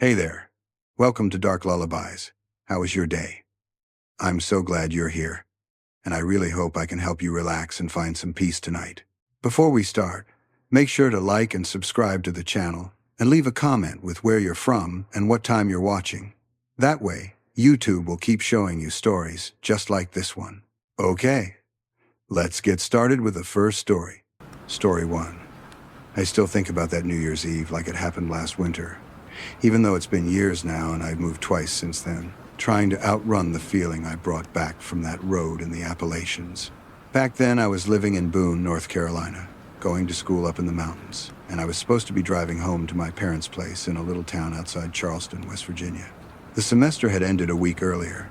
Hey there. Welcome to Dark Lullabies. How was your day? I'm so glad you're here, and I really hope I can help you relax and find some peace tonight. Before we start, make sure to like and subscribe to the channel and leave a comment with where you're from and what time you're watching. That way, YouTube will keep showing you stories just like this one. Okay, let's get started with the first story. Story 1. I still think about that New Year's Eve like it happened last winter. Even though it's been years now and I've moved twice since then, trying to outrun the feeling I brought back from that road in the Appalachians. Back then, I was living in Boone, North Carolina, going to school up in the mountains, and I was supposed to be driving home to my parents' place in a little town outside Charleston, West Virginia. The semester had ended a week earlier,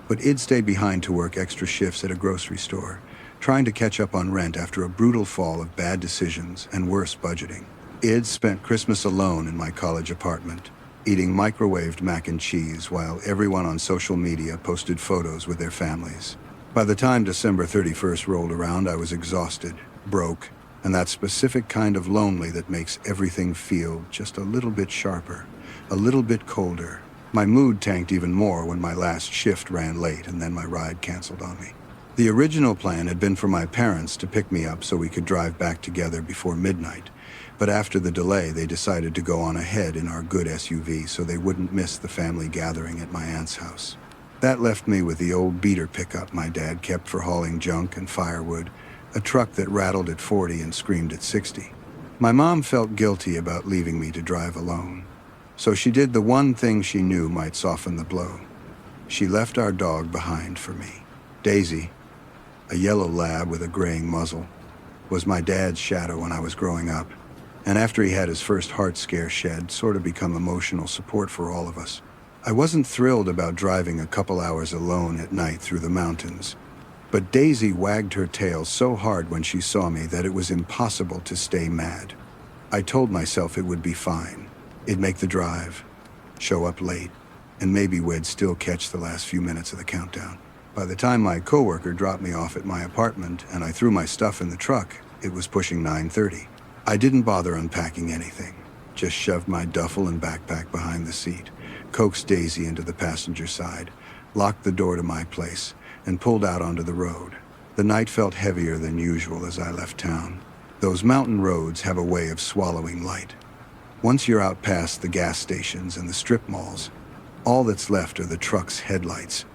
but Id stayed behind to work extra shifts at a grocery store, trying to catch up on rent after a brutal fall of bad decisions and worse budgeting. Id spent Christmas alone in my college apartment, eating microwaved mac and cheese while everyone on social media posted photos with their families. By the time December 31st rolled around, I was exhausted, broke, and that specific kind of lonely that makes everything feel just a little bit sharper, a little bit colder. My mood tanked even more when my last shift ran late and then my ride canceled on me. The original plan had been for my parents to pick me up so we could drive back together before midnight. But after the delay, they decided to go on ahead in our good SUV so they wouldn't miss the family gathering at my aunt's house. That left me with the old beater pickup my dad kept for hauling junk and firewood, a truck that rattled at 40 and screamed at 60. My mom felt guilty about leaving me to drive alone, so she did the one thing she knew might soften the blow. She left our dog behind for me. Daisy, a yellow lab with a graying muzzle, was my dad's shadow when I was growing up. And after he had his first heart scare shed, sort of become emotional support for all of us. I wasn't thrilled about driving a couple hours alone at night through the mountains, but Daisy wagged her tail so hard when she saw me that it was impossible to stay mad. I told myself it would be fine. It'd make the drive, show up late, and maybe we'd still catch the last few minutes of the countdown. By the time my coworker dropped me off at my apartment and I threw my stuff in the truck, it was pushing 9:30. I didn't bother unpacking anything, just shoved my duffel and backpack behind the seat, coaxed Daisy into the passenger side, locked the door to my place, and pulled out onto the road. The night felt heavier than usual as I left town. Those mountain roads have a way of swallowing light. Once you're out past the gas stations and the strip malls, all that's left are the truck's headlights,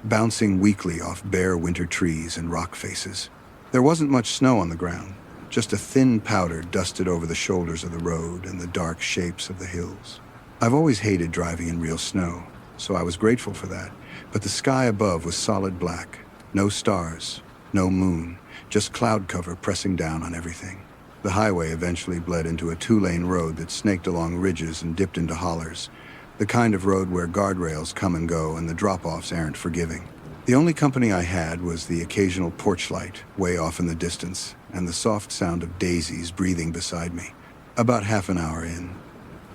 bouncing weakly off bare winter trees and rock faces. There wasn't much snow on the ground. Just a thin powder dusted over the shoulders of the road and the dark shapes of the hills. I've always hated driving in real snow, so I was grateful for that. But the sky above was solid black. No stars, no moon, just cloud cover pressing down on everything. The highway eventually bled into a two-lane road that snaked along ridges and dipped into hollers, the kind of road where guardrails come and go and the drop-offs aren't forgiving. The only company I had was the occasional porch light way off in the distance and the soft sound of daisies breathing beside me. About half an hour in,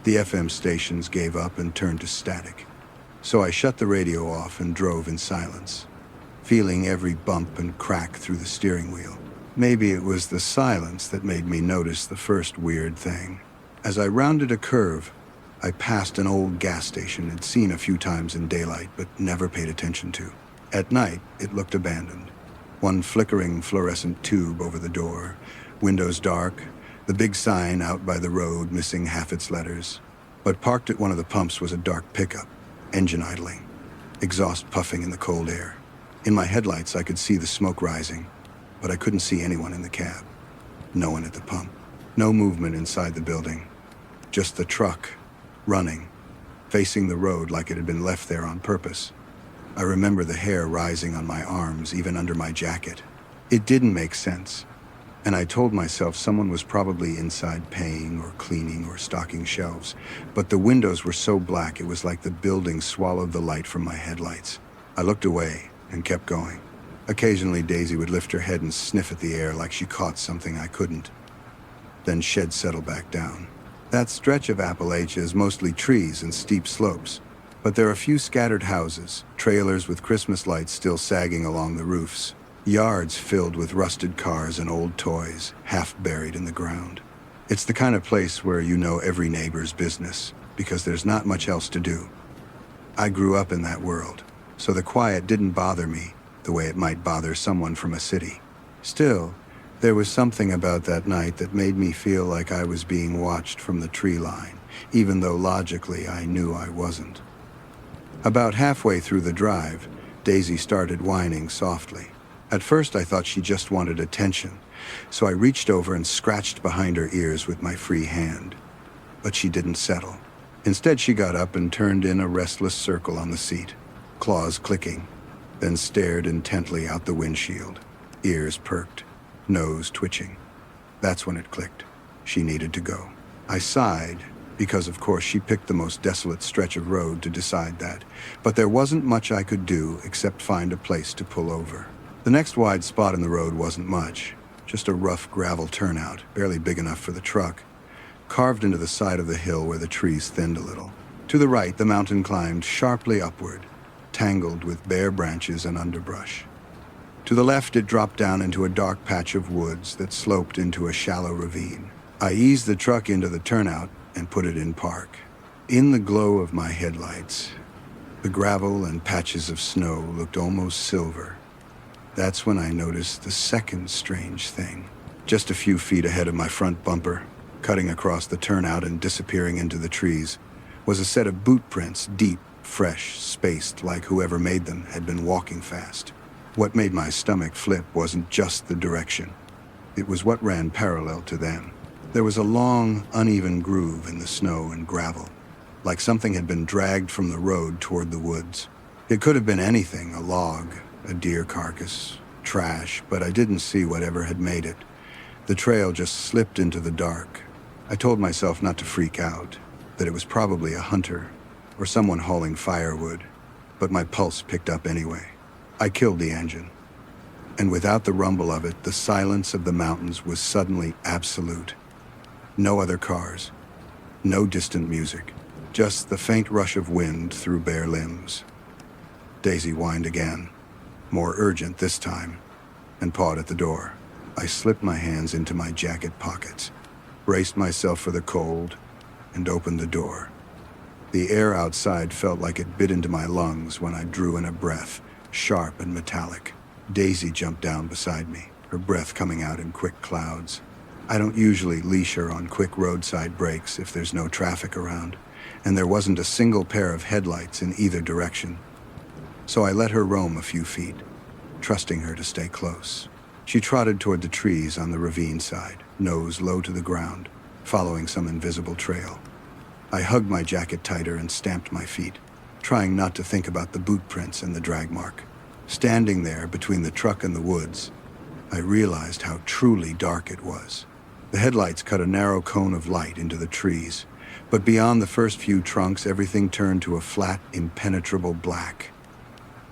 the FM stations gave up and turned to static. So I shut the radio off and drove in silence, feeling every bump and crack through the steering wheel. Maybe it was the silence that made me notice the first weird thing. As I rounded a curve, I passed an old gas station I'd seen a few times in daylight but never paid attention to. At night, it looked abandoned. One flickering fluorescent tube over the door, windows dark, the big sign out by the road missing half its letters. But parked at one of the pumps was a dark pickup, engine idling, exhaust puffing in the cold air. In my headlights, I could see the smoke rising, but I couldn't see anyone in the cab. No one at the pump. No movement inside the building. Just the truck, running, facing the road like it had been left there on purpose. I remember the hair rising on my arms, even under my jacket. It didn't make sense, and I told myself someone was probably inside paying or cleaning or stocking shelves, but the windows were so black it was like the building swallowed the light from my headlights. I looked away and kept going. Occasionally, Daisy would lift her head and sniff at the air like she caught something I couldn't. Then she'd settle back down. That stretch of Appalachia is mostly trees and steep slopes. But there are a few scattered houses, trailers with Christmas lights still sagging along the roofs, yards filled with rusted cars and old toys, half buried in the ground. It's the kind of place where you know every neighbor's business. because there's not much else to do. I grew up in that world, so the quiet didn't bother me the way it might bother someone from a city. Still, there was something about that night that made me feel like I was being watched from the tree line, even though logically I knew I wasn't. About halfway through the drive, Daisy started whining softly. At first I thought she just wanted attention, so I reached over and scratched behind her ears with my free hand. But she didn't settle. Instead, she got up and turned in a restless circle on the seat, claws clicking, then stared intently out the windshield, ears perked, nose twitching. That's when it clicked. She needed to go. I sighed, because of course she picked the most desolate stretch of road to decide that, but there wasn't much I could do except find a place to pull over. The next wide spot in the road wasn't much, just a rough gravel turnout, barely big enough for the truck, carved into the side of the hill where the trees thinned a little. To the right, the mountain climbed sharply upward, tangled with bare branches and underbrush. To the left, it dropped down into a dark patch of woods that sloped into a shallow ravine. I eased the truck into the turnout and put it in park. In the glow of my headlights, the gravel and patches of snow looked almost silver. That's when I noticed the second strange thing. Just a few feet ahead of my front bumper, cutting across the turnout and disappearing into the trees, was a set of boot prints, deep, fresh, spaced, like whoever made them had been walking fast. What made my stomach flip wasn't just the direction. It was what ran parallel to them. There was a long, uneven groove in the snow and gravel, like something had been dragged from the road toward the woods. It could have been anything, a log, a deer carcass, trash, but I didn't see whatever had made it. The trail just slipped into the dark. I told myself not to freak out, that it was probably a hunter or someone hauling firewood, but my pulse picked up anyway. I killed the engine, and without the rumble of it, the silence of the mountains was suddenly absolute. No other cars, no distant music, just the faint rush of wind through bare limbs. Daisy whined again, more urgent this time, and pawed at the door. I slipped my hands into my jacket pockets, braced myself for the cold, and opened the door. The air outside felt like it bit into my lungs when I drew in a breath, sharp and metallic. Daisy jumped down beside me, her breath coming out in quick clouds. I don't usually leash her on quick roadside breaks if there's no traffic around, and there wasn't a single pair of headlights in either direction. So I let her roam a few feet, trusting her to stay close. She trotted toward the trees on the ravine side, nose low to the ground, following some invisible trail. I hugged my jacket tighter and stamped my feet, trying not to think about the boot prints and the drag mark. Standing there between the truck and the woods, I realized how truly dark it was. The headlights cut a narrow cone of light into the trees, but beyond the first few trunks, everything turned to a flat, impenetrable black.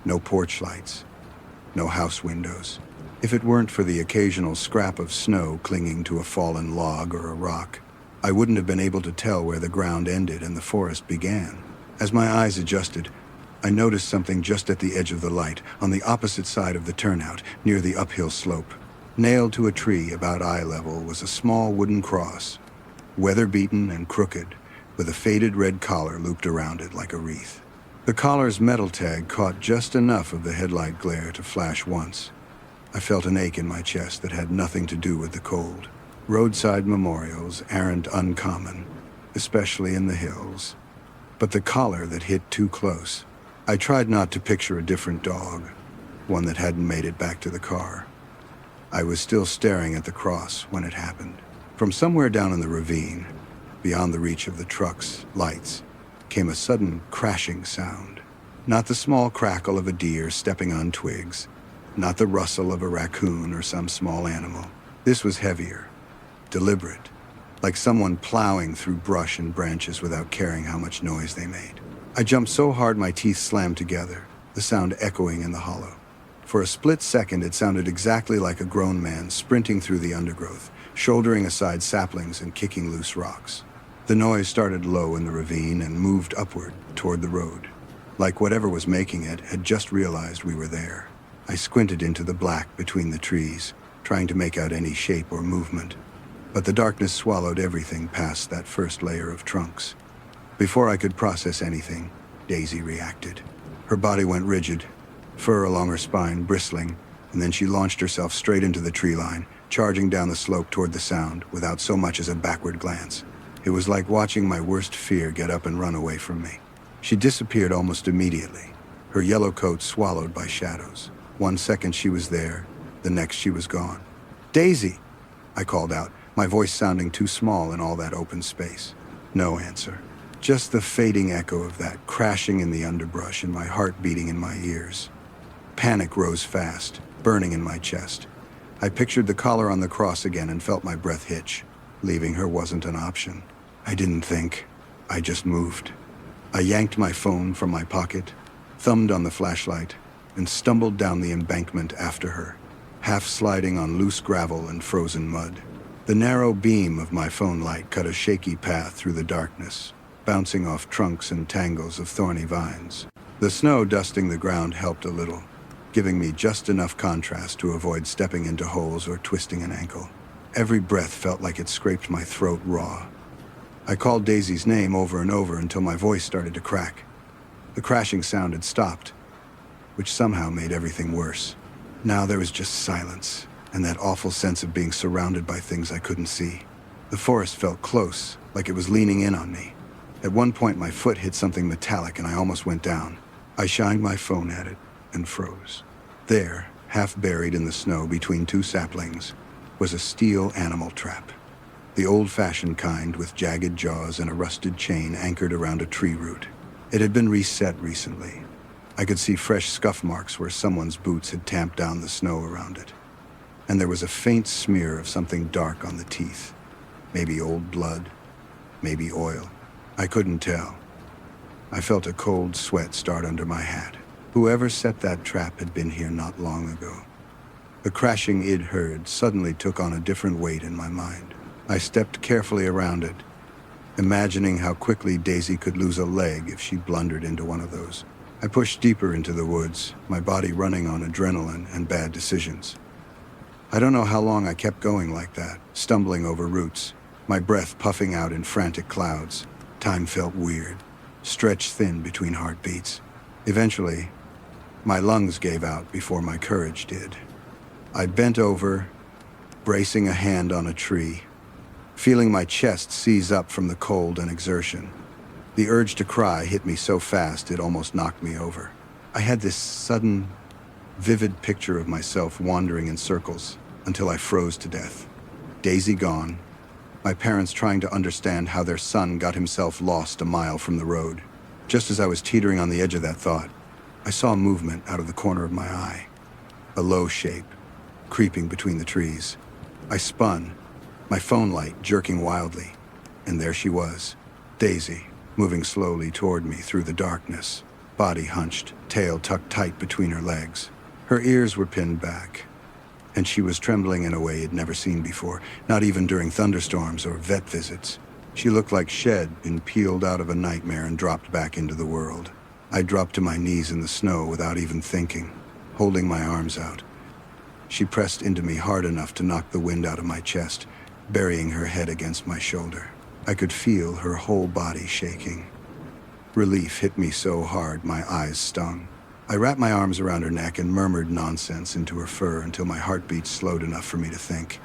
No porch lights, no house windows. If it weren't for the occasional scrap of snow clinging to a fallen log or a rock, I wouldn't have been able to tell where the ground ended and the forest began. As my eyes adjusted, I noticed something just at the edge of the light, on the opposite side of the turnout, near the uphill slope. Nailed to a tree about eye level was a small wooden cross, weather-beaten and crooked, with a faded red collar looped around it like a wreath. The collar's metal tag caught just enough of the headlight glare to flash once. I felt an ache in my chest that had nothing to do with the cold. Roadside memorials aren't uncommon, especially in the hills. But the collar that hit too close. I tried not to picture a different dog, one that hadn't made it back to the car. I was still staring at the cross when it happened. From somewhere down in the ravine, beyond the reach of the truck's lights, came a sudden crashing sound. Not the small crackle of a deer stepping on twigs, not the rustle of a raccoon or some small animal. This was heavier, deliberate, like someone plowing through brush and branches without caring how much noise they made. I jumped so hard my teeth slammed together, the sound echoing in the hollow. For a split second, it sounded exactly like a grown man sprinting through the undergrowth, shouldering aside saplings and kicking loose rocks. The noise started low in the ravine and moved upward toward the road, like whatever was making it had just realized we were there. I squinted into the black between the trees, trying to make out any shape or movement, but the darkness swallowed everything past that first layer of trunks. Before I could process anything, Daisy reacted. Her body went rigid, fur along her spine bristling, and then she launched herself straight into the tree line, charging down the slope toward the sound without so much as a backward glance. It was like watching my worst fear get up and run away from me. She disappeared almost immediately, her yellow coat swallowed by shadows. 1 second she was there, the next she was gone. "Daisy!" I called out, my voice sounding too small in all that open space. No answer. Just the fading echo of that crashing in the underbrush and my heart beating in my ears. Panic rose fast, burning in my chest. I pictured the collar on the cross again and felt my breath hitch. Leaving her wasn't an option. I didn't think. I just moved. I yanked my phone from my pocket, thumbed on the flashlight, and stumbled down the embankment after her, half sliding on loose gravel and frozen mud. The narrow beam of my phone light cut a shaky path through the darkness, bouncing off trunks and tangles of thorny vines. The snow dusting the ground helped a little, giving me just enough contrast to avoid stepping into holes or twisting an ankle. Every breath felt like it scraped my throat raw. I called Daisy's name over and over until my voice started to crack. The crashing sound had stopped, which somehow made everything worse. Now there was just silence, and that awful sense of being surrounded by things I couldn't see. The forest felt close, like it was leaning in on me. At one point my foot hit something metallic and I almost went down. I shined my phone at it and froze. There, half buried in the snow between two saplings, was a steel animal trap. The old-fashioned kind with jagged jaws and a rusted chain anchored around a tree root. It had been reset recently. I could see fresh scuff marks where someone's boots had tamped down the snow around it. And there was a faint smear of something dark on the teeth. Maybe old blood, maybe oil. I couldn't tell. I felt a cold sweat start under my hat. Whoever set that trap had been here not long ago. The crashing I'd heard suddenly took on a different weight in my mind. I stepped carefully around it, imagining how quickly Daisy could lose a leg if she blundered into one of those. I pushed deeper into the woods, my body running on adrenaline and bad decisions. I don't know how long I kept going like that, stumbling over roots, my breath puffing out in frantic clouds. Time felt weird, stretched thin between heartbeats. Eventually, my lungs gave out before my courage did. I bent over, bracing a hand on a tree, feeling my chest seize up from the cold and exertion. The urge to cry hit me so fast it almost knocked me over. I had this sudden, vivid picture of myself wandering in circles until I froze to death. Daisy gone, my parents trying to understand how their son got himself lost a mile from the road. Just as I was teetering on the edge of that thought, I saw a movement out of the corner of my eye. A low shape, creeping between the trees. I spun, my phone light jerking wildly, and there she was, Daisy, moving slowly toward me through the darkness, body hunched, tail tucked tight between her legs. Her ears were pinned back, and she was trembling in a way I'd never seen before, not even during thunderstorms or vet visits. She looked like she'd been peeled out of a nightmare and dropped back into the world. I dropped to my knees in the snow without even thinking, holding my arms out. She pressed into me hard enough to knock the wind out of my chest, burying her head against my shoulder. I could feel her whole body shaking. Relief hit me so hard my eyes stung. I wrapped my arms around her neck and murmured nonsense into her fur until my heartbeat slowed enough for me to think.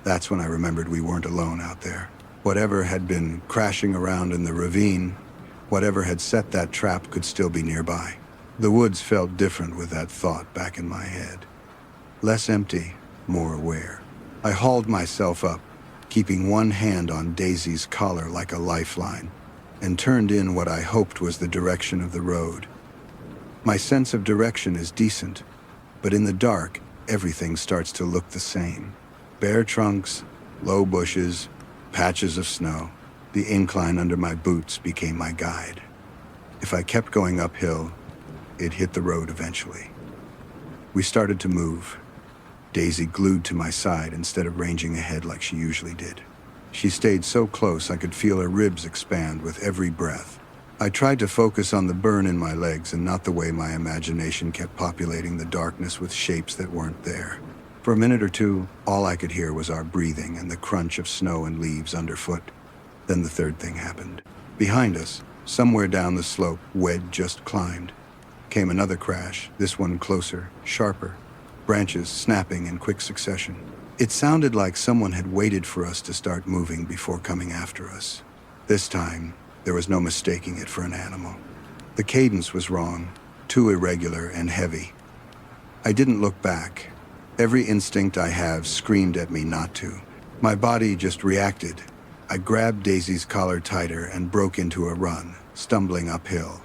That's when I remembered we weren't alone out there. Whatever had been crashing around in the ravine, whatever had set that trap could still be nearby. The woods felt different with that thought back in my head. Less empty, more aware. I hauled myself up, keeping one hand on Daisy's collar like a lifeline, and turned in what I hoped was the direction of the road. My sense of direction is decent, but in the dark, everything starts to look the same. Bare trunks, low bushes, patches of snow. The incline under my boots became my guide. If I kept going uphill, it hit the road eventually. We started to move, Daisy glued to my side instead of ranging ahead like she usually did. She stayed so close I could feel her ribs expand with every breath. I tried to focus on the burn in my legs and not the way my imagination kept populating the darkness with shapes that weren't there. For a minute or two, all I could hear was our breathing and the crunch of snow and leaves underfoot. Then the third thing happened. Behind us, somewhere down the slope Wed just climbed, came another crash, this one closer, sharper, branches snapping in quick succession. It sounded like someone had waited for us to start moving before coming after us. This time, there was no mistaking it for an animal. The cadence was wrong, too irregular and heavy. I didn't look back. Every instinct I have screamed at me not to. My body just reacted. I grabbed Daisy's collar tighter and broke into a run, stumbling uphill,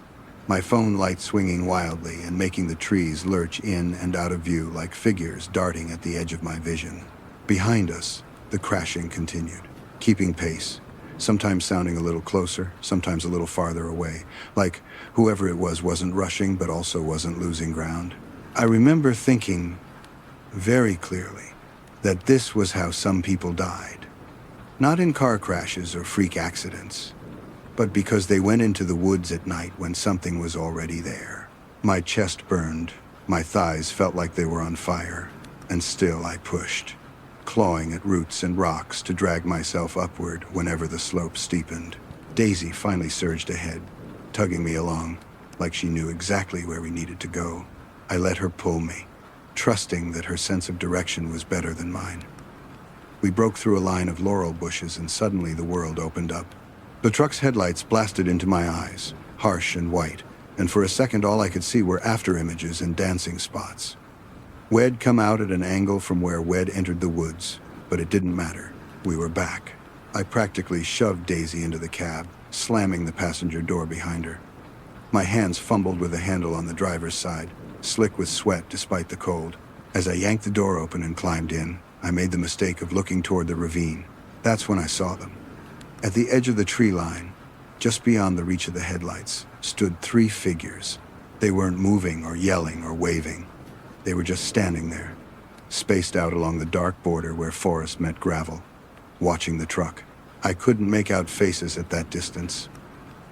my phone light swinging wildly and making the trees lurch in and out of view like figures darting at the edge of my vision. Behind us, the crashing continued, keeping pace, sometimes sounding a little closer, sometimes a little farther away, like whoever it was wasn't rushing but also wasn't losing ground. I remember thinking very clearly that this was how some people died. Not in car crashes or freak accidents, but because they went into the woods at night when something was already there. My chest burned, my thighs felt like they were on fire, and still I pushed, clawing at roots and rocks to drag myself upward whenever the slope steepened. Daisy finally surged ahead, tugging me along, like she knew exactly where we needed to go. I let her pull me, trusting that her sense of direction was better than mine. We broke through a line of laurel bushes and suddenly the world opened up. The truck's headlights blasted into my eyes, harsh and white, and for a second all I could see were after images and dancing spots. Wed come out at an angle from where Wed entered the woods, but it didn't matter. We were back. I practically shoved Daisy into the cab, slamming the passenger door behind her. My hands fumbled with the handle on the driver's side, slick with sweat despite the cold. As I yanked the door open and climbed in, I made the mistake of looking toward the ravine. That's when I saw them. At the edge of the tree line, just beyond the reach of the headlights, stood 3 figures. They weren't moving or yelling or waving. They were just standing there, spaced out along the dark border where forest met gravel, watching the truck. I couldn't make out faces at that distance,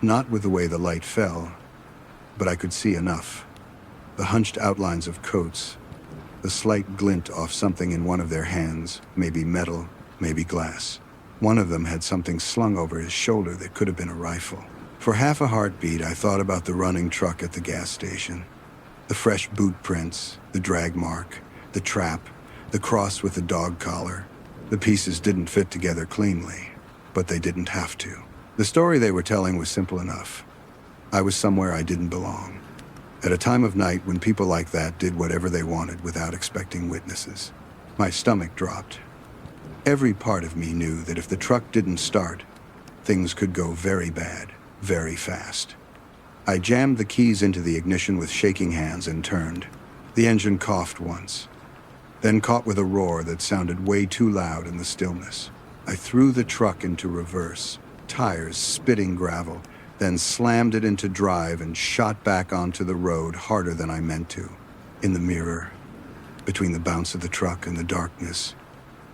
not with the way the light fell, but I could see enough. The hunched outlines of coats, the slight glint off something in one of their hands, maybe metal, maybe glass. One of them had something slung over his shoulder that could have been a rifle. For half a heartbeat, I thought about the running truck at the gas station. The fresh boot prints, the drag mark, the trap, the cross with the dog collar. The pieces didn't fit together cleanly, but they didn't have to. The story they were telling was simple enough. I was somewhere I didn't belong. At a time of night when people like that did whatever they wanted without expecting witnesses. My stomach dropped. Every part of me knew that if the truck didn't start, things could go very bad, very fast. I jammed the keys into the ignition with shaking hands and turned. The engine coughed once, then caught with a roar that sounded way too loud in the stillness. I threw the truck into reverse, tires spitting gravel, then slammed it into drive and shot back onto the road harder than I meant to. In the mirror, between the bounce of the truck and the darkness,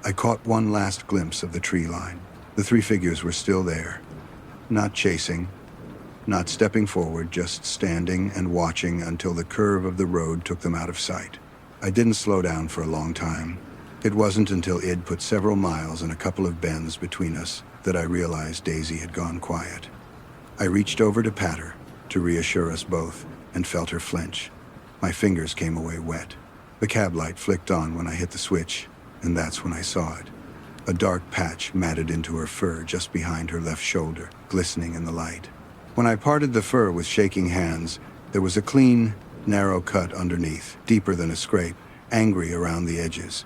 I caught one last glimpse of the tree line. The 3 figures were still there, not chasing, not stepping forward, just standing and watching until the curve of the road took them out of sight. I didn't slow down for a long time. It wasn't until Id put several miles and a couple of bends between us that I realized Daisy had gone quiet. I reached over to pat her, to reassure us both, and felt her flinch. My fingers came away wet. The cab light flicked on when I hit the switch, and that's when I saw it. A dark patch matted into her fur just behind her left shoulder, glistening in the light. When I parted the fur with shaking hands, there was a clean, narrow cut underneath, deeper than a scrape, angry around the edges.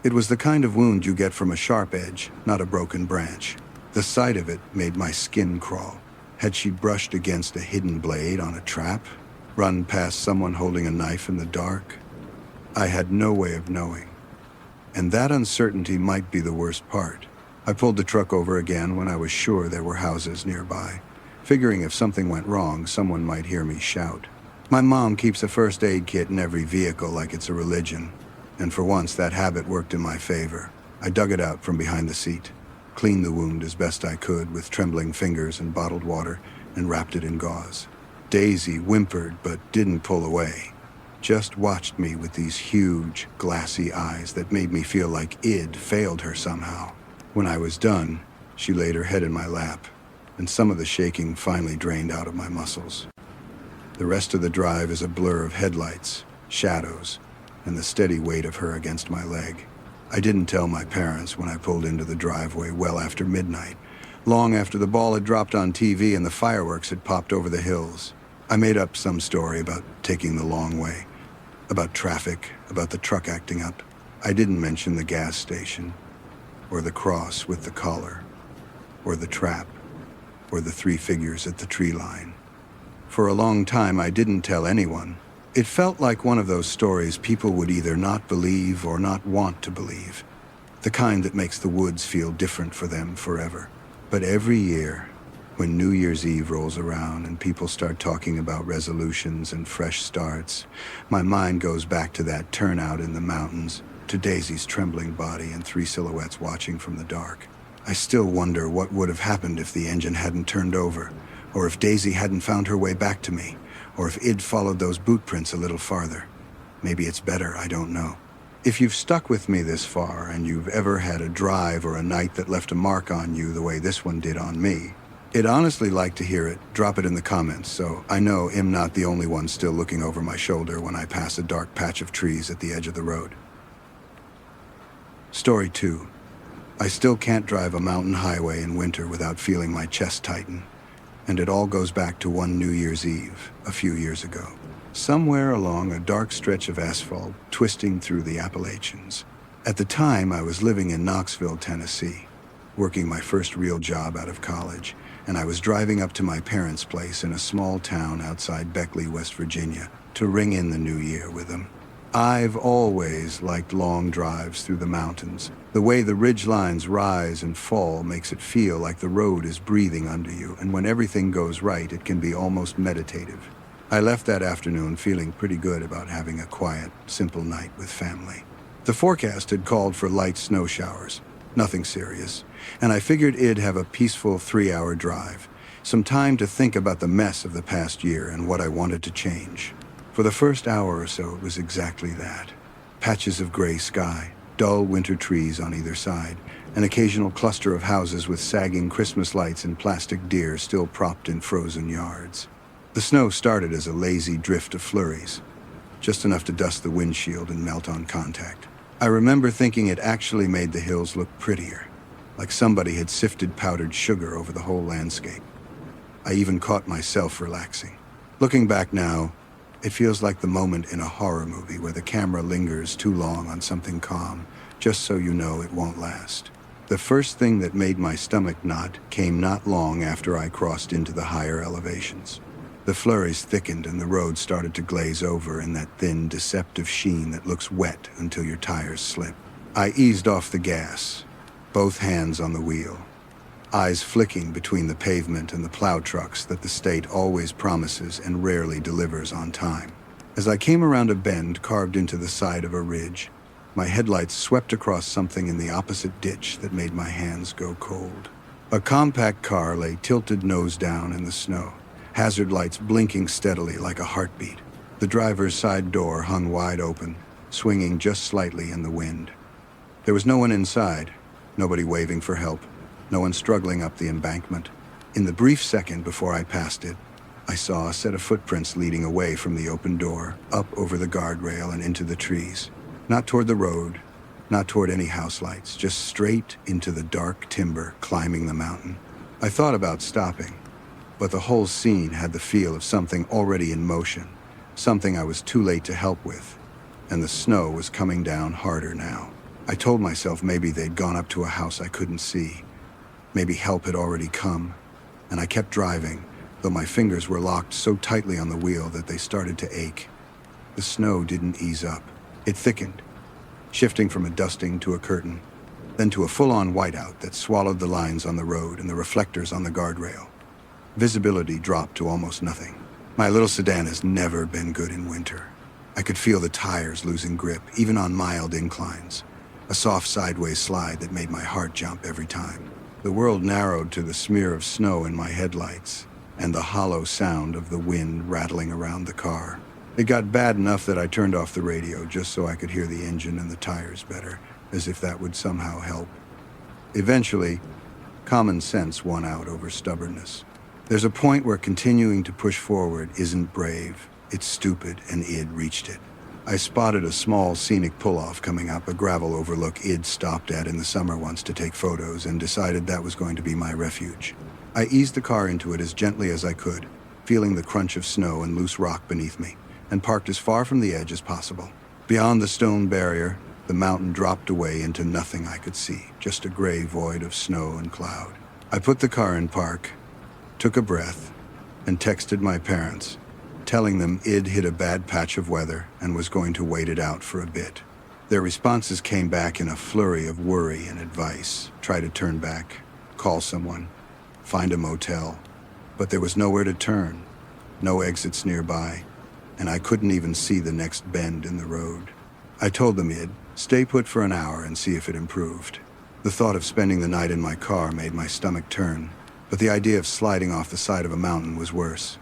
It was the kind of wound you get from a sharp edge, not a broken branch. The sight of it made my skin crawl. Had she brushed against a hidden blade on a trap? Run past someone holding a knife in the dark? I had no way of knowing. And that uncertainty might be the worst part. I pulled the truck over again when I was sure there were houses nearby, figuring if something went wrong, someone might hear me shout. My mom keeps a first aid kit in every vehicle like it's a religion, and for once that habit worked in my favor. I dug it out from behind the seat, cleaned the wound as best I could with trembling fingers and bottled water, and wrapped it in gauze. Daisy whimpered but didn't pull away. Just watched me with these huge, glassy eyes that made me feel like Id failed her somehow. When I was done, she laid her head in my lap, and some of the shaking finally drained out of my muscles. The rest of the drive is a blur of headlights, shadows, and the steady weight of her against my leg. I didn't tell my parents when I pulled into the driveway well after midnight, long after the ball had dropped on TV and the fireworks had popped over the hills. I made up some story about taking the long way, about traffic, about the truck acting up. I didn't mention the gas station, or the cross with the collar, or the trap, or the 3 figures at the tree line. For a long time, I didn't tell anyone. It felt like one of those stories people would either not believe or not want to believe, the kind that makes the woods feel different for them forever. But every year, when New Year's Eve rolls around and people start talking about resolutions and fresh starts, my mind goes back to that turnout in the mountains, to Daisy's trembling body and 3 silhouettes watching from the dark. I still wonder what would have happened if the engine hadn't turned over, or if Daisy hadn't found her way back to me, or if Id followed those boot prints a little farther. Maybe it's better, I don't know. If you've stuck with me this far and you've ever had a drive or a night that left a mark on you the way this one did on me, I'd honestly like to hear it. Drop it in the comments so I know I'm not the only one still looking over my shoulder when I pass a dark patch of trees at the edge of the road. Story 2. I still can't drive a mountain highway in winter without feeling my chest tighten. And it all goes back to one New Year's Eve, a few years ago. Somewhere along a dark stretch of asphalt, twisting through the Appalachians. At the time, I was living in Knoxville, Tennessee, working my first real job out of college, and I was driving up to my parents' place in a small town outside Beckley, West Virginia, to ring in the new year with them. I've always liked long drives through the mountains. The way the ridge lines rise and fall makes it feel like the road is breathing under you, and when everything goes right, it can be almost meditative. I left that afternoon feeling pretty good about having a quiet, simple night with family. The forecast had called for light snow showers, nothing serious, and I figured it'd have a peaceful 3-hour drive, some time to think about the mess of the past year and what I wanted to change. For the first hour or so, it was exactly that. Patches of gray sky, dull winter trees on either side, an occasional cluster of houses with sagging Christmas lights and plastic deer still propped in frozen yards. The snow started as a lazy drift of flurries, just enough to dust the windshield and melt on contact. I remember thinking it actually made the hills look prettier, like somebody had sifted powdered sugar over the whole landscape. I even caught myself relaxing. Looking back now, it feels like the moment in a horror movie where the camera lingers too long on something calm, just so you know it won't last. The first thing that made my stomach knot came not long after I crossed into the higher elevations. The flurries thickened and the road started to glaze over in that thin, deceptive sheen that looks wet until your tires slip. I eased off the gas, both hands on the wheel, eyes flicking between the pavement and the plow trucks that the state always promises and rarely delivers on time. As I came around a bend carved into the side of a ridge, my headlights swept across something in the opposite ditch that made my hands go cold. A compact car lay tilted nose down in the snow, hazard lights blinking steadily like a heartbeat. The driver's side door hung wide open, swinging just slightly in the wind. There was no one inside, nobody waving for help. No one struggling up the embankment. In the brief second before I passed it, I saw a set of footprints leading away from the open door, up over the guardrail and into the trees. Not toward the road, not toward any house lights, just straight into the dark timber climbing the mountain. I thought about stopping, but the whole scene had the feel of something already in motion, something I was too late to help with, and the snow was coming down harder now. I told myself maybe they'd gone up to a house I couldn't see. Maybe help had already come, and I kept driving, though my fingers were locked so tightly on the wheel that they started to ache. The snow didn't ease up. It thickened, shifting from a dusting to a curtain, then to a full-on whiteout that swallowed the lines on the road and the reflectors on the guardrail. Visibility dropped to almost nothing. My little sedan has never been good in winter. I could feel the tires losing grip, even on mild inclines, a soft sideways slide that made my heart jump every time. The world narrowed to the smear of snow in my headlights and the hollow sound of the wind rattling around the car. It got bad enough that I turned off the radio just so I could hear the engine and the tires better, as if that would somehow help. Eventually, Common sense won out over stubbornness. There's a point where continuing to push forward isn't brave, it's stupid, and Id reached it. I spotted a small scenic pull-off coming up a gravel overlook Id stopped at in the summer once to take photos and decided that was going to be my refuge. I eased the car into it as gently as I could, feeling the crunch of snow and loose rock beneath me, and parked as far from the edge as possible. Beyond the stone barrier, the mountain dropped away into nothing I could see, just a gray void of snow and cloud. I put the car in park, took a breath, and texted my parents, telling them Id hit a bad patch of weather and was going to wait it out for a bit. Their responses came back in a flurry of worry and advice. Try to turn back, call someone, find a motel. But there was nowhere to turn, no exits nearby, and I couldn't even see the next bend in the road. I told them Id, stay put for an hour and see if it improved. The thought of spending the night in my car made my stomach turn, but the idea of sliding off the side of a mountain was worse.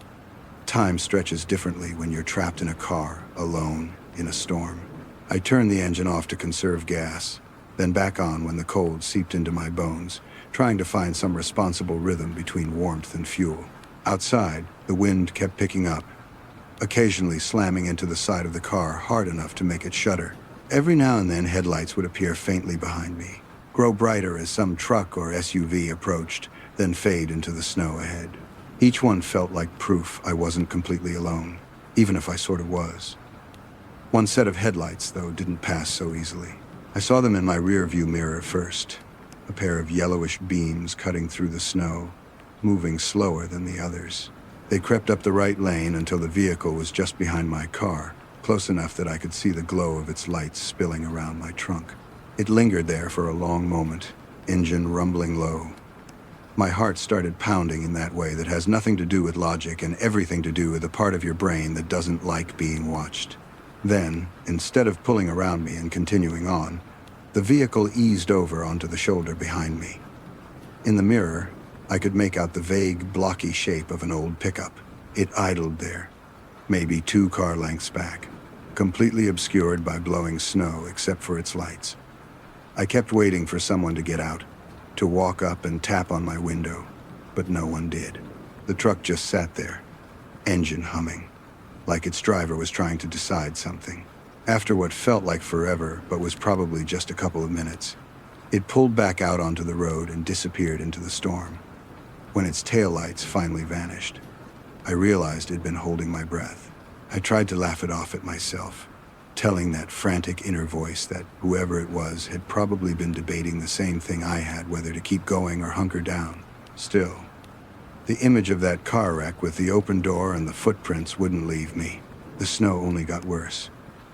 Time stretches differently when you're trapped in a car, alone, in a storm. I turned the engine off to conserve gas, then back on when the cold seeped into my bones, trying to find some responsible rhythm between warmth and fuel. Outside, the wind kept picking up, occasionally slamming into the side of the car hard enough to make it shudder. Every now and then, headlights would appear faintly behind me, grow brighter as some truck or SUV approached, then fade into the snow ahead. Each one felt like proof I wasn't completely alone, even if I sort of was. One set of headlights, though, didn't pass so easily. I saw them in my rear-view mirror first, a pair of yellowish beams cutting through the snow, moving slower than the others. They crept up the right lane until the vehicle was just behind my car, close enough that I could see the glow of its lights spilling around my trunk. It lingered there for a long moment, engine rumbling low. My heart started pounding in that way that has nothing to do with logic and everything to do with the part of your brain that doesn't like being watched. Then, instead of pulling around me and continuing on, the vehicle eased over onto the shoulder behind me. In the mirror, I could make out the vague, blocky shape of an old pickup. It idled there, maybe 2 car lengths back, completely obscured by blowing snow except for its lights. I kept waiting for someone to get out, to walk up and tap on my window, but no one did. The truck just sat there, engine humming, like its driver was trying to decide something. After what felt like forever, but was probably just a couple of minutes, it pulled back out onto the road and disappeared into the storm. When its taillights finally vanished, I realized it'd been holding my breath. I tried to laugh it off at myself, telling that frantic inner voice that whoever it was had probably been debating the same thing I had, whether to keep going or hunker down. Still, the image of that car wreck with the open door and the footprints wouldn't leave me. The snow only got worse.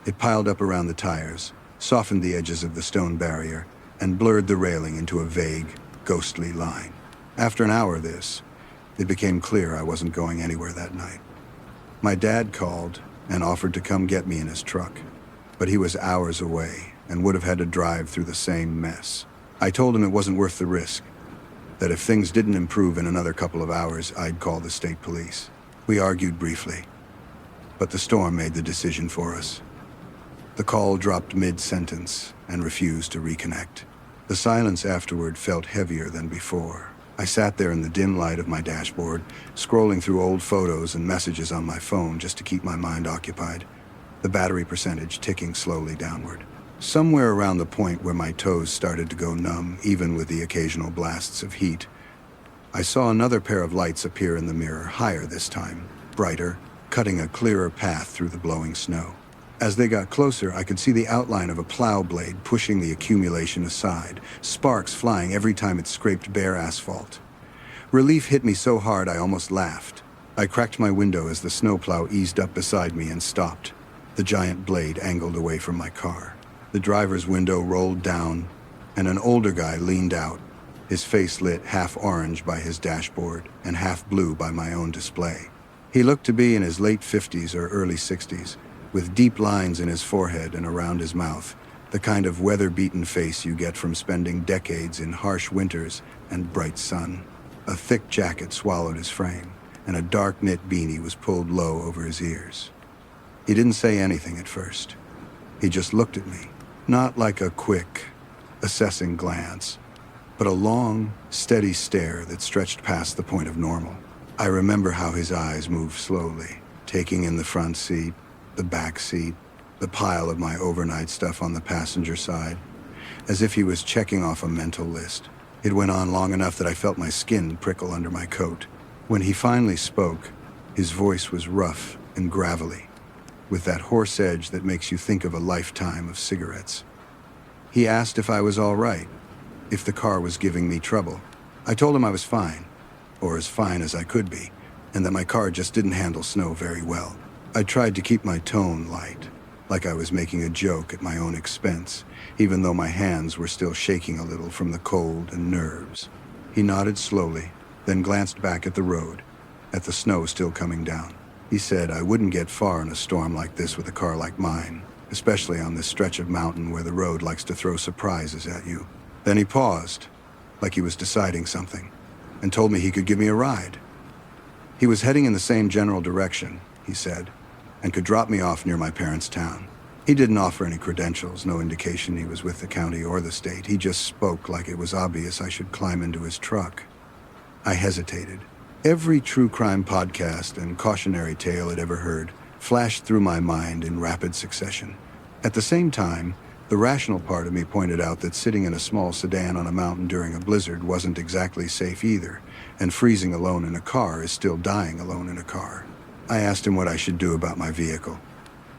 It piled up around the tires, softened the edges of the stone barrier, and blurred the railing into a vague, ghostly line. After an hour of this, it became clear I wasn't going anywhere that night. My dad called and offered to come get me in his truck, but he was hours away and would have had to drive through the same mess. I told him it wasn't worth the risk, that if things didn't improve in another couple of hours, I'd call the state police. We argued briefly, but the storm made the decision for us. The call dropped mid-sentence and refused to reconnect. The silence afterward felt heavier than before. I sat there in the dim light of my dashboard, scrolling through old photos and messages on my phone just to keep my mind occupied, the battery percentage ticking slowly downward. Somewhere around the point where my toes started to go numb, even with the occasional blasts of heat, I saw another pair of lights appear in the mirror, higher this time, brighter, cutting a clearer path through the blowing snow. As they got closer, I could see the outline of a plow blade pushing the accumulation aside, sparks flying every time it scraped bare asphalt. Relief hit me so hard I almost laughed. I cracked my window as the snowplow eased up beside me and stopped. The giant blade angled away from my car. The driver's window rolled down, and an older guy leaned out, his face lit half orange by his dashboard and half blue by my own display. He looked to be in his late 50s or early 60s, with deep lines in his forehead and around his mouth, the kind of weather-beaten face you get from spending decades in harsh winters and bright sun. A thick jacket swallowed his frame, and a dark knit beanie was pulled low over his ears. He didn't say anything at first. He just looked at me, not like a quick, assessing glance, but a long, steady stare that stretched past the point of normal. I remember how his eyes moved slowly, taking in the front seat, the back seat, the pile of my overnight stuff on the passenger side, as if he was checking off a mental list. It went on long enough that I felt my skin prickle under my coat. When he finally spoke, his voice was rough and gravelly, with that hoarse edge that makes you think of a lifetime of cigarettes. He asked if I was all right, if the car was giving me trouble. I told him I was fine, or as fine as I could be, and that my car just didn't handle snow very well. I tried to keep my tone light, like I was making a joke at my own expense, even though my hands were still shaking a little from the cold and nerves. He nodded slowly, then glanced back at the road, at the snow still coming down. He said I wouldn't get far in a storm like this with a car like mine, especially on this stretch of mountain where the road likes to throw surprises at you. Then he paused, like he was deciding something, and told me he could give me a ride. He was heading in the same general direction, he said, and could drop me off near my parents' town. He didn't offer any credentials, no indication he was with the county or the state. He just spoke like it was obvious I should climb into his truck. I hesitated. Every true crime podcast and cautionary tale I'd ever heard flashed through my mind in rapid succession. At the same time, the rational part of me pointed out that sitting in a small sedan on a mountain during a blizzard wasn't exactly safe either, and freezing alone in a car is still dying alone in a car. I asked him what I should do about my vehicle,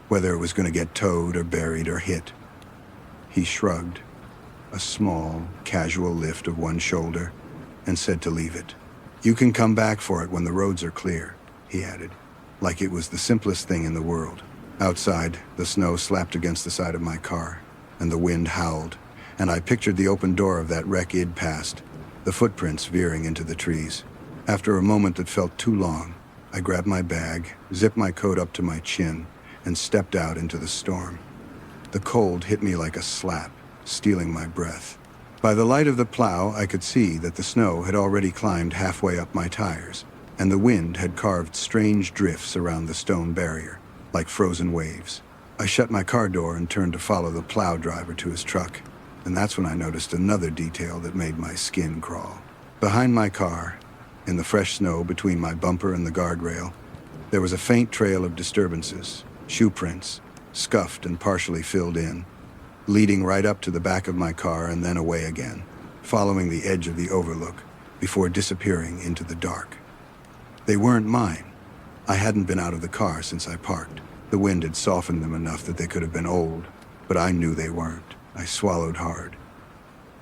whether it was going to get towed or buried or hit. He shrugged, a small, casual lift of one shoulder, and said to leave it. You can come back for it when the roads are clear, he added, like it was the simplest thing in the world. Outside, the snow slapped against the side of my car, and the wind howled, and I pictured the open door of that wreck I'd passed, the footprints veering into the trees. After a moment that felt too long, I grabbed my bag, zipped my coat up to my chin, and stepped out into the storm. The cold hit me like a slap, stealing my breath. By the light of the plow, I could see that the snow had already climbed halfway up my tires, and the wind had carved strange drifts around the stone barrier, like frozen waves. I shut my car door and turned to follow the plow driver to his truck, and that's when I noticed another detail that made my skin crawl. Behind my car, in the fresh snow between my bumper and the guardrail, there was a faint trail of disturbances, shoe prints, scuffed and partially filled in, leading right up to the back of my car and then away again, following the edge of the overlook before disappearing into the dark. They weren't mine. I hadn't been out of the car since I parked. The wind had softened them enough that they could have been old, but I knew they weren't. I swallowed hard.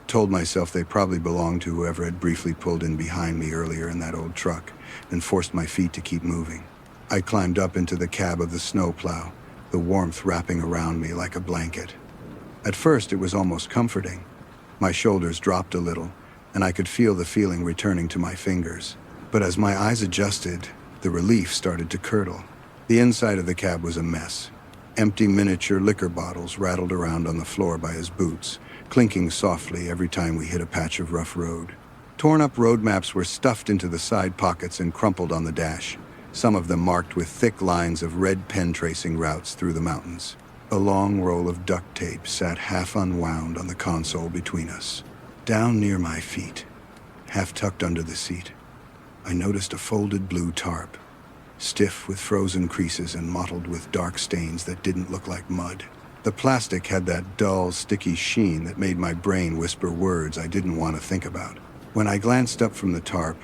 Told myself they probably belonged to whoever had briefly pulled in behind me earlier in that old truck, and forced my feet to keep moving. I climbed up into the cab of the snowplow, the warmth wrapping around me like a blanket. At first, it was almost comforting. My shoulders dropped a little, and I could feel the feeling returning to my fingers. But as my eyes adjusted, the relief started to curdle. The inside of the cab was a mess. Empty miniature liquor bottles rattled around on the floor by his boots, clinking softly every time we hit a patch of rough road. Torn-up road maps were stuffed into the side pockets and crumpled on the dash, some of them marked with thick lines of red pen tracing routes through the mountains. A long roll of duct tape sat half unwound on the console between us. Down near my feet, half tucked under the seat, I noticed a folded blue tarp, stiff with frozen creases and mottled with dark stains that didn't look like mud. The plastic had that dull, sticky sheen that made my brain whisper words I didn't want to think about. When I glanced up from the tarp,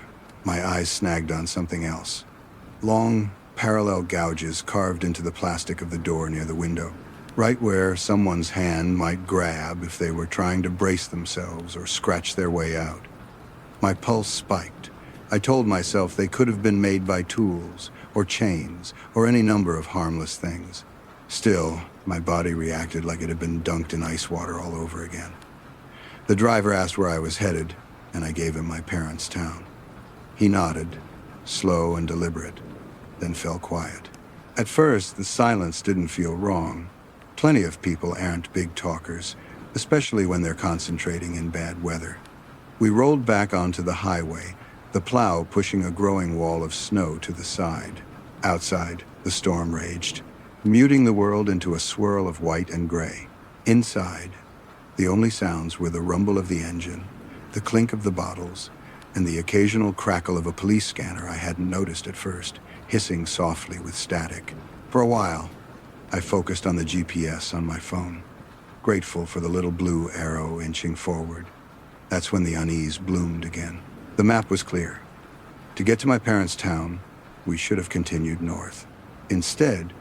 my eyes snagged on something else. Long, parallel gouges carved into the plastic of the door near the window, right where someone's hand might grab if they were trying to brace themselves or scratch their way out. My pulse spiked. I told myself they could have been made by tools, or chains, or any number of harmless things. Still, my body reacted like it had been dunked in ice water all over again. The driver asked where I was headed, and I gave him my parents' town. He nodded, slow and deliberate, then fell quiet. At first, the silence didn't feel wrong. Plenty of people aren't big talkers, especially when they're concentrating in bad weather. We rolled back onto the highway, the plow pushing a growing wall of snow to the side. Outside, the storm raged, muting the world into a swirl of white and gray. Inside, the only sounds were the rumble of the engine, the clink of the bottles, and the occasional crackle of a police scanner I hadn't noticed at first, hissing softly with static. For a while, I focused on the GPS on my phone, grateful for the little blue arrow inching forward. That's when the unease bloomed again. The map was clear. To get to my parents' town, we should have continued north. Instead,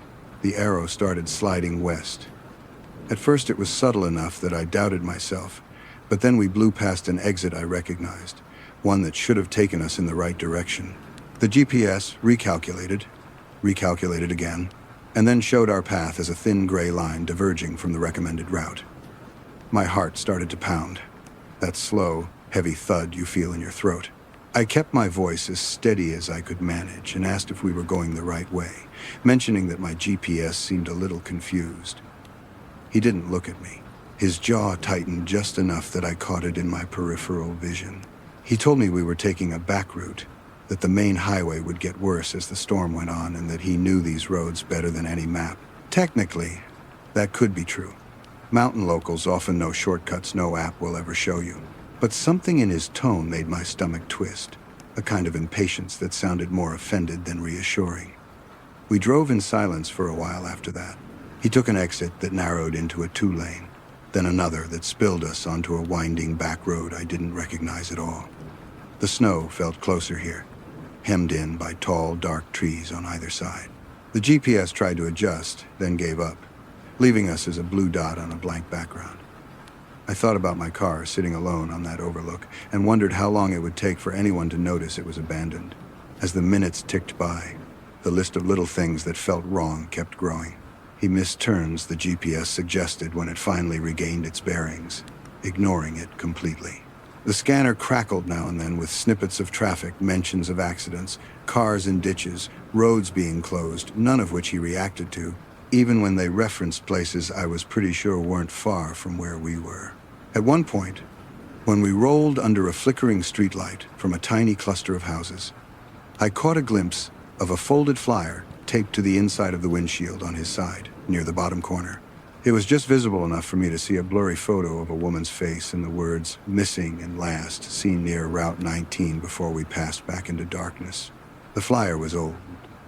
the arrow started sliding west. At first it was subtle enough that I doubted myself, but then we blew past an exit I recognized, one that should have taken us in the right direction. The GPS recalculated again, and then showed our path as a thin gray line diverging from the recommended route. My heart started to pound, that slow, heavy thud you feel in your throat. I kept my voice as steady as I could manage and asked if we were going the right way, mentioning that my GPS seemed a little confused. He didn't look at me. His jaw tightened just enough that I caught it in my peripheral vision. He told me we were taking a back route, that the main highway would get worse as the storm went on, and that he knew these roads better than any map. Technically, that could be true. Mountain locals often know shortcuts no app will ever show you. But something in his tone made my stomach twist, a kind of impatience that sounded more offended than reassuring. We drove in silence for a while after that. He took an exit that narrowed into a 2-lane, then another that spilled us onto a winding back road I didn't recognize at all. The snow felt closer here, hemmed in by tall, dark trees on either side. The GPS tried to adjust, then gave up, leaving us as a blue dot on a blank background. I thought about my car sitting alone on that overlook and wondered how long it would take for anyone to notice it was abandoned. As the minutes ticked by, the list of little things that felt wrong kept growing. He missed turns the GPS suggested when it finally regained its bearings, ignoring it completely. The scanner crackled now and then with snippets of traffic, mentions of accidents, cars in ditches, roads being closed, none of which he reacted to, even when they referenced places I was pretty sure weren't far from where we were. At one point, when we rolled under a flickering streetlight from a tiny cluster of houses, I caught a glimpse of a folded flyer taped to the inside of the windshield on his side, near the bottom corner. It was just visible enough for me to see a blurry photo of a woman's face and the words "missing" and "last" seen near Route 19 before we passed back into darkness. The flyer was old,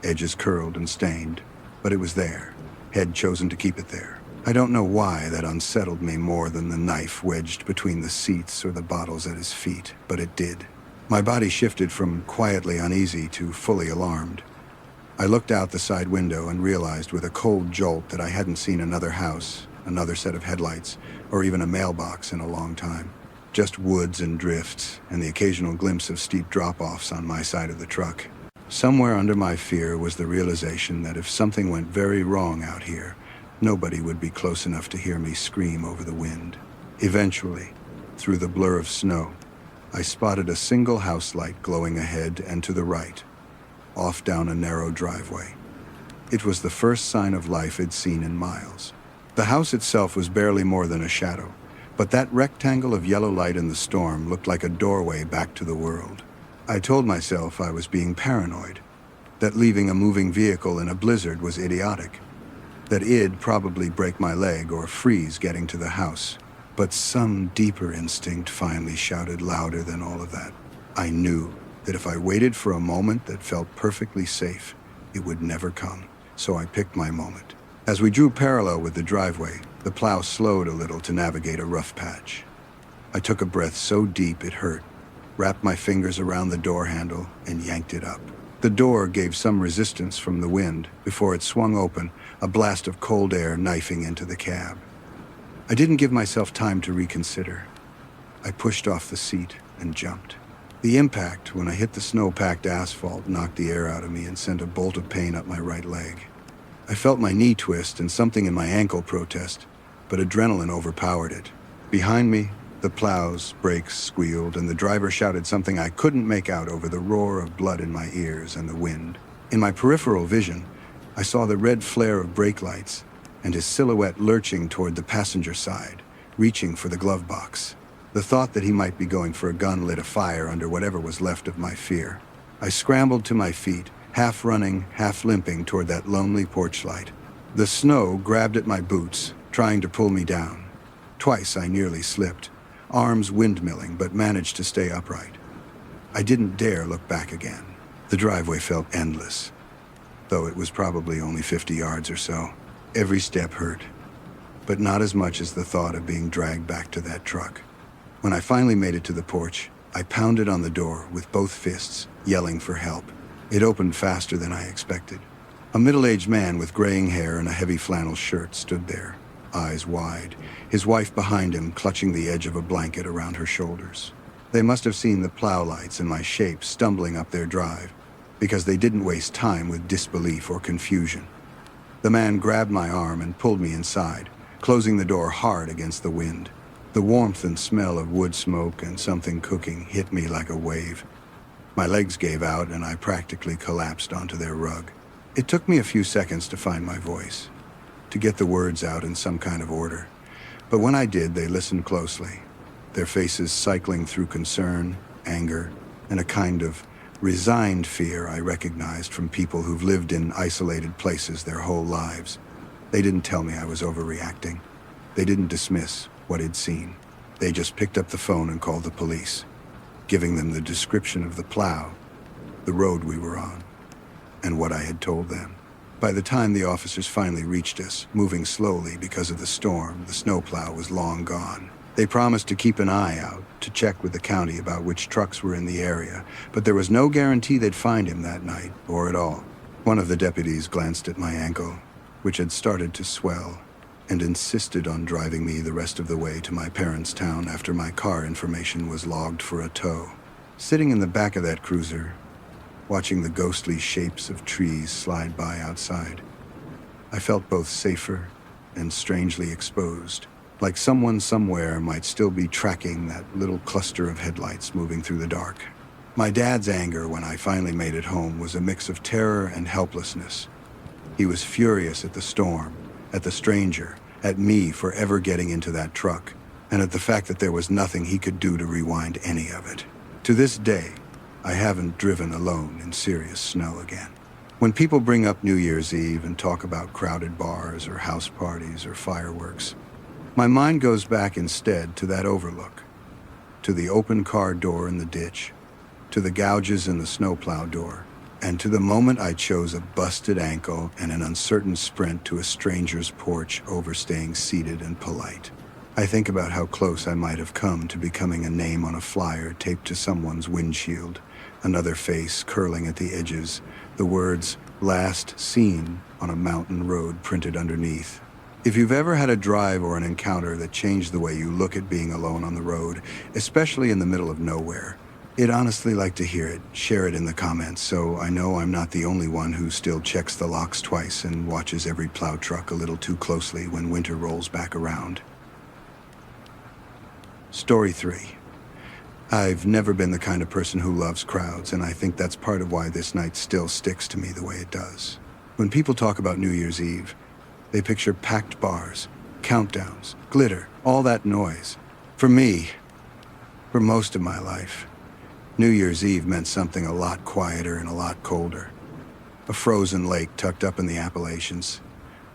edges curled and stained, but it was there. Had chosen to keep it there. I don't know why that unsettled me more than the knife wedged between the seats or the bottles at his feet, but it did. My body shifted from quietly uneasy to fully alarmed. I looked out the side window and realized with a cold jolt that I hadn't seen another house, another set of headlights, or even a mailbox in a long time. Just woods and drifts, and the occasional glimpse of steep drop-offs on my side of the truck. Somewhere under my fear was the realization that if something went very wrong out here, nobody would be close enough to hear me scream over the wind. Eventually, through the blur of snow, I spotted a single house light glowing ahead and to the right, off down a narrow driveway. It was the first sign of life I'd seen in miles. The house itself was barely more than a shadow, but that rectangle of yellow light in the storm looked like a doorway back to the world. I told myself I was being paranoid, that leaving a moving vehicle in a blizzard was idiotic, that it'd probably break my leg or freeze getting to the house. But some deeper instinct finally shouted louder than all of that. I knew that if I waited for a moment that felt perfectly safe, it would never come. So I picked my moment. As we drew parallel with the driveway, the plow slowed a little to navigate a rough patch. I took a breath so deep it hurt, wrapped my fingers around the door handle, and yanked it up. The door gave some resistance from the wind before it swung open, a blast of cold air knifing into the cab. I didn't give myself time to reconsider. I pushed off the seat and jumped. The impact when I hit the snow-packed asphalt knocked the air out of me and sent a bolt of pain up my right leg. I felt my knee twist and something in my ankle protest, but adrenaline overpowered it. Behind me, the plow's brakes squealed and the driver shouted something I couldn't make out over the roar of blood in my ears and the wind. In my peripheral vision, I saw the red flare of brake lights and his silhouette lurching toward the passenger side, reaching for the glove box. The thought that he might be going for a gun lit a fire under whatever was left of my fear. I scrambled to my feet, half running, half limping toward that lonely porch light. The snow grabbed at my boots, trying to pull me down. Twice I nearly slipped, arms windmilling, but managed to stay upright. I didn't dare look back again. The driveway felt endless, though it was probably only 50 yards or so. Every step hurt, but not as much as the thought of being dragged back to that truck. When I finally made it to the porch, I pounded on the door with both fists, yelling for help. It opened faster than I expected. A middle-aged man with graying hair and a heavy flannel shirt stood there, eyes wide, his wife behind him clutching the edge of a blanket around her shoulders. They must have seen the plow lights and my shape stumbling up their drive, because they didn't waste time with disbelief or confusion. The man grabbed my arm and pulled me inside, closing the door hard against the wind. The warmth and smell of wood smoke and something cooking hit me like a wave. My legs gave out and I practically collapsed onto their rug. It took me a few seconds to find my voice, to get the words out in some kind of order. But when I did, they listened closely, their faces cycling through concern, anger, and a kind of resigned fear I recognized from people who've lived in isolated places their whole lives. They didn't tell me I was overreacting. They didn't dismiss what he'd seen. They just picked up the phone and called the police, giving them the description of the plow, the road we were on, and what I had told them. By the time the officers finally reached us, moving slowly because of the storm, the snowplow was long gone. They promised to keep an eye out, to check with the county about which trucks were in the area, but there was no guarantee they'd find him that night, or at all. One of the deputies glanced at my ankle, which had started to swell, and insisted on driving me the rest of the way to my parents' town after my car information was logged for a tow. Sitting in the back of that cruiser, watching the ghostly shapes of trees slide by outside, I felt both safer and strangely exposed, like someone somewhere might still be tracking that little cluster of headlights moving through the dark. My dad's anger when I finally made it home was a mix of terror and helplessness. He was furious at the storm, at the stranger, at me for ever getting into that truck, and at the fact that there was nothing he could do to rewind any of it. To this day, I haven't driven alone in serious snow again. When people bring up New Year's Eve and talk about crowded bars or house parties or fireworks, my mind goes back instead to that overlook, to the open car door in the ditch, to the gouges in the snowplow door, and to the moment I chose a busted ankle and an uncertain sprint to a stranger's porch over staying seated and polite. I think about how close I might have come to becoming a name on a flyer taped to someone's windshield, another face curling at the edges, the words "last seen" on a mountain road printed underneath. If you've ever had a drive or an encounter that changed the way you look at being alone on the road, especially in the middle of nowhere, I'd honestly like to hear it. Share it in the comments so I know I'm not the only one who still checks the locks twice and watches every plow truck a little too closely when winter rolls back around. Story 3. I've never been the kind of person who loves crowds, and I think that's part of why this night still sticks to me the way it does. When people talk about New Year's Eve, they picture packed bars, countdowns, glitter, all that noise. For me, for most of my life, New Year's Eve meant something a lot quieter and a lot colder. A frozen lake tucked up in the Appalachians,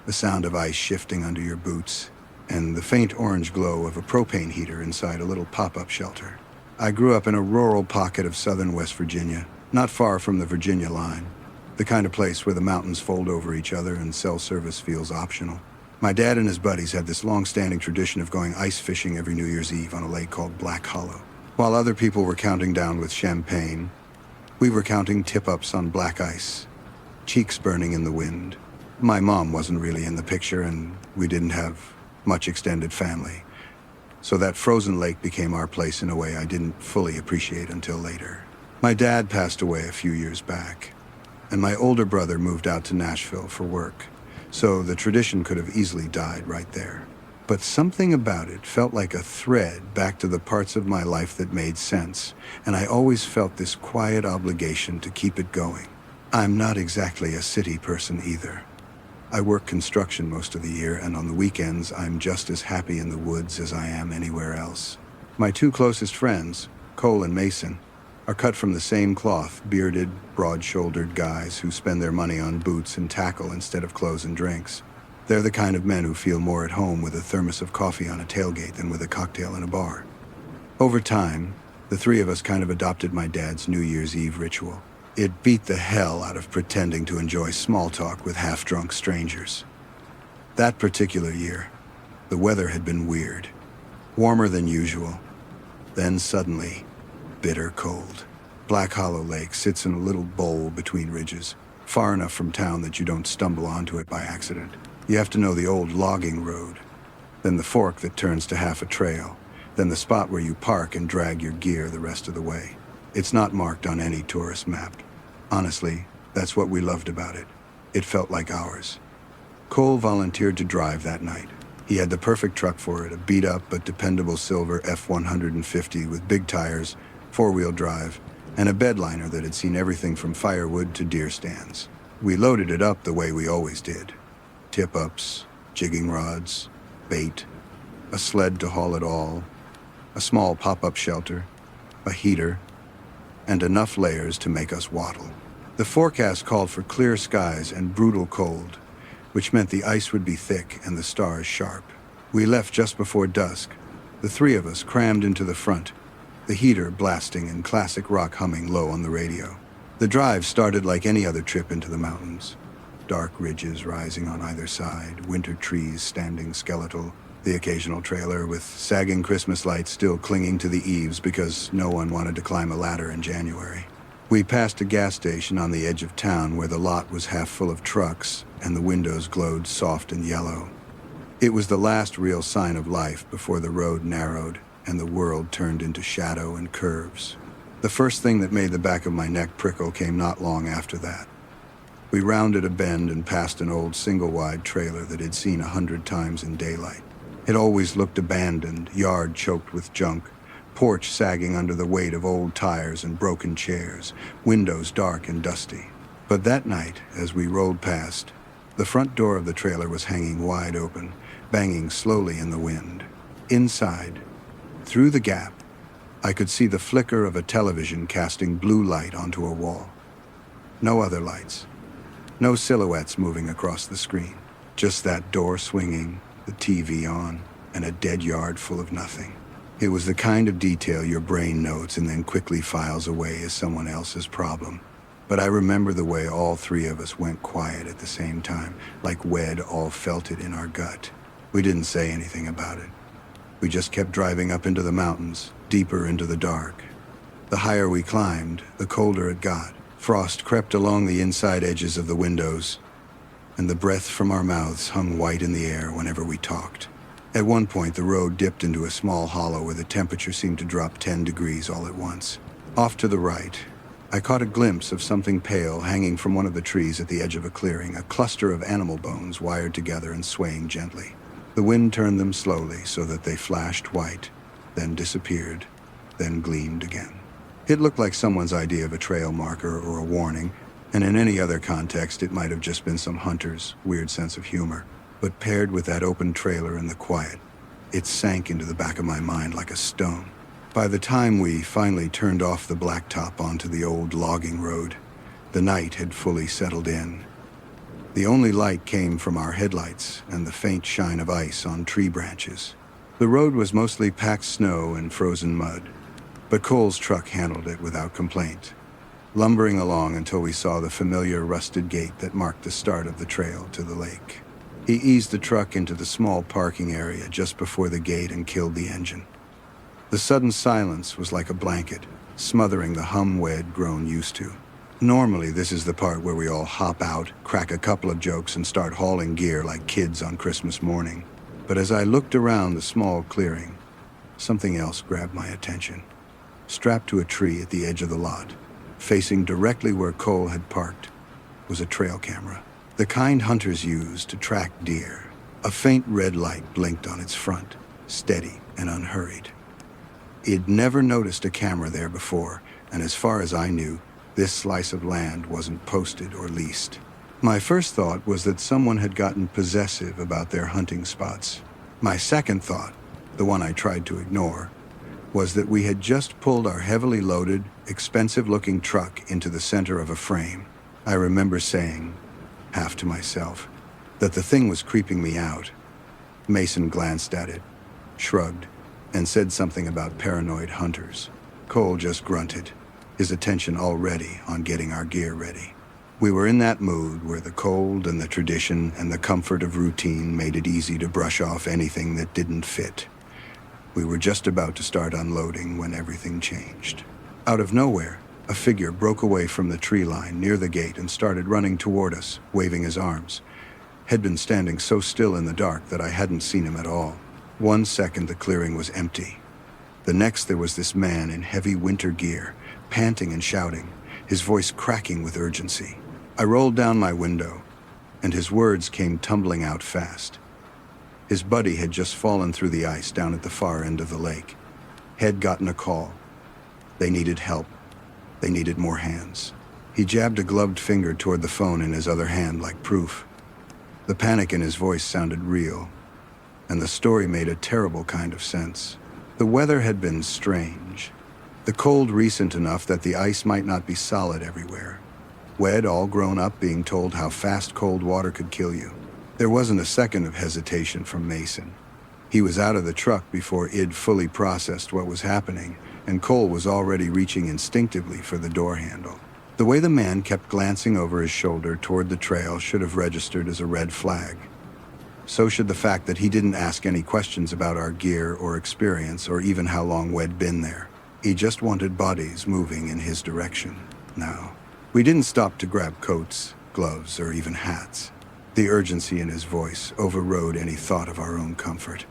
the sound of ice shifting under your boots, and the faint orange glow of a propane heater inside a little pop-up shelter. I grew up in a rural pocket of southern West Virginia, not far from the Virginia line, the kind of place where the mountains fold over each other and cell service feels optional. My dad and his buddies had this long-standing tradition of going ice fishing every New Year's Eve on a lake called Black Hollow. While other people were counting down with champagne, we were counting tip-ups on black ice, cheeks burning in the wind. My mom wasn't really in the picture, and we didn't have much extended family, so that frozen lake became our place in a way I didn't fully appreciate until later. My dad passed away a few years back, and my older brother moved out to Nashville for work, so the tradition could have easily died right there. But something about it felt like a thread back to the parts of my life that made sense, and I always felt this quiet obligation to keep it going. I'm not exactly a city person either. I work construction most of the year, and on the weekends I'm just as happy in the woods as I am anywhere else. My two closest friends, Cole and Mason, are cut from the same cloth, bearded, broad-shouldered guys who spend their money on boots and tackle instead of clothes and drinks. They're the kind of men who feel more at home with a thermos of coffee on a tailgate than with a cocktail in a bar. Over time, the three of us kind of adopted my dad's New Year's Eve ritual. It beat the hell out of pretending to enjoy small talk with half-drunk strangers. That particular year, the weather had been weird. Warmer than usual. Then suddenly, bitter cold. Black Hollow Lake sits in a little bowl between ridges, far enough from town that you don't stumble onto it by accident. You have to know the old logging road, then the fork that turns to half a trail, then the spot where you park and drag your gear the rest of the way. It's not marked on any tourist map. Honestly, that's what we loved about it. It felt like ours. Cole volunteered to drive that night. He had the perfect truck for it, a beat-up but dependable silver F-150 with big tires, four-wheel drive, and a bedliner that had seen everything from firewood to deer stands. We loaded it up the way we always did. Tip-ups, jigging rods, bait, a sled to haul it all, a small pop-up shelter, a heater, and enough layers to make us waddle. The forecast called for clear skies and brutal cold, which meant the ice would be thick and the stars sharp. We left just before dusk, the three of us crammed into the front, the heater blasting and classic rock humming low on the radio. The drive started like any other trip into the mountains. Dark ridges rising on either side, winter trees standing skeletal, the occasional trailer with sagging Christmas lights still clinging to the eaves because no one wanted to climb a ladder in January. We passed a gas station on the edge of town where the lot was half full of trucks and the windows glowed soft and yellow. It was the last real sign of life before the road narrowed and the world turned into shadow and curves. The first thing that made the back of my neck prickle came not long after that. We rounded a bend and passed an old single-wide trailer that had seen 100 times in daylight. It always looked abandoned, yard choked with junk, porch sagging under the weight of old tires and broken chairs, windows dark and dusty. But that night, as we rolled past, the front door of the trailer was hanging wide open, banging slowly in the wind. Inside, through the gap, I could see the flicker of a television casting blue light onto a wall. No other lights. No silhouettes moving across the screen. Just that door swinging, the TV on, and a dead yard full of nothing. It was the kind of detail your brain notes and then quickly files away as someone else's problem. But I remember the way all three of us went quiet at the same time, like we'd all felt it in our gut. We didn't say anything about it. We just kept driving up into the mountains, deeper into the dark. The higher we climbed, the colder it got. Frost crept along the inside edges of the windows, and the breath from our mouths hung white in the air whenever we talked. At one point, the road dipped into a small hollow where the temperature seemed to drop 10 degrees all at once. Off to the right, I caught a glimpse of something pale hanging from one of the trees at the edge of a clearing, a cluster of animal bones wired together and swaying gently. The wind turned them slowly so that they flashed white, then disappeared, then gleamed again. It looked like someone's idea of a trail marker or a warning, and in any other context it might have just been some hunter's weird sense of humor. But paired with that open trailer and the quiet, it sank into the back of my mind like a stone. By the time we finally turned off the blacktop onto the old logging road, the night had fully settled in. The only light came from our headlights and the faint shine of ice on tree branches. The road was mostly packed snow and frozen mud, but Cole's truck handled it without complaint, lumbering along until we saw the familiar rusted gate that marked the start of the trail to the lake. He eased the truck into the small parking area just before the gate and killed the engine. The sudden silence was like a blanket, smothering the hum we'd grown used to. Normally, this is the part where we all hop out, crack a couple of jokes, and start hauling gear like kids on Christmas morning. But as I looked around the small clearing, something else grabbed my attention. Strapped to a tree at the edge of the lot, facing directly where Cole had parked, was a trail camera. The kind hunters use to track deer. A faint red light blinked on its front, steady and unhurried. He'd never noticed a camera there before, and as far as I knew, this slice of land wasn't posted or leased. My first thought was that someone had gotten possessive about their hunting spots. My second thought, the one I tried to ignore, was that we had just pulled our heavily loaded, expensive-looking truck into the center of a frame. I remember saying, half to myself, that the thing was creeping me out. Mason glanced at it, shrugged, and said something about paranoid hunters. Cole just grunted, his attention already on getting our gear ready. We were in that mood where the cold and the tradition and the comfort of routine made it easy to brush off anything that didn't fit. We were just about to start unloading when everything changed. Out of nowhere, a figure broke away from the tree line near the gate and started running toward us, waving his arms. Had been standing so still in the dark that I hadn't seen him at all. 1 second the clearing was empty. The next there was this man in heavy winter gear, panting and shouting, his voice cracking with urgency. I rolled down my window, and his words came tumbling out fast. His buddy had just fallen through the ice down at the far end of the lake. Had gotten a call. They needed help. They needed more hands. He jabbed a gloved finger toward the phone in his other hand like proof. The panic in his voice sounded real, and the story made a terrible kind of sense. The weather had been strange. The cold recent enough that the ice might not be solid everywhere. We'd all grown up being told how fast cold water could kill you. There wasn't a second of hesitation from Mason. He was out of the truck before Id fully processed what was happening, and Cole was already reaching instinctively for the door handle. The way the man kept glancing over his shoulder toward the trail should have registered as a red flag. So should the fact that he didn't ask any questions about our gear or experience or even how long we'd been there. He just wanted bodies moving in his direction. Now, we didn't stop to grab coats, gloves, or even hats. The urgency in his voice overrode any thought of our own comfort.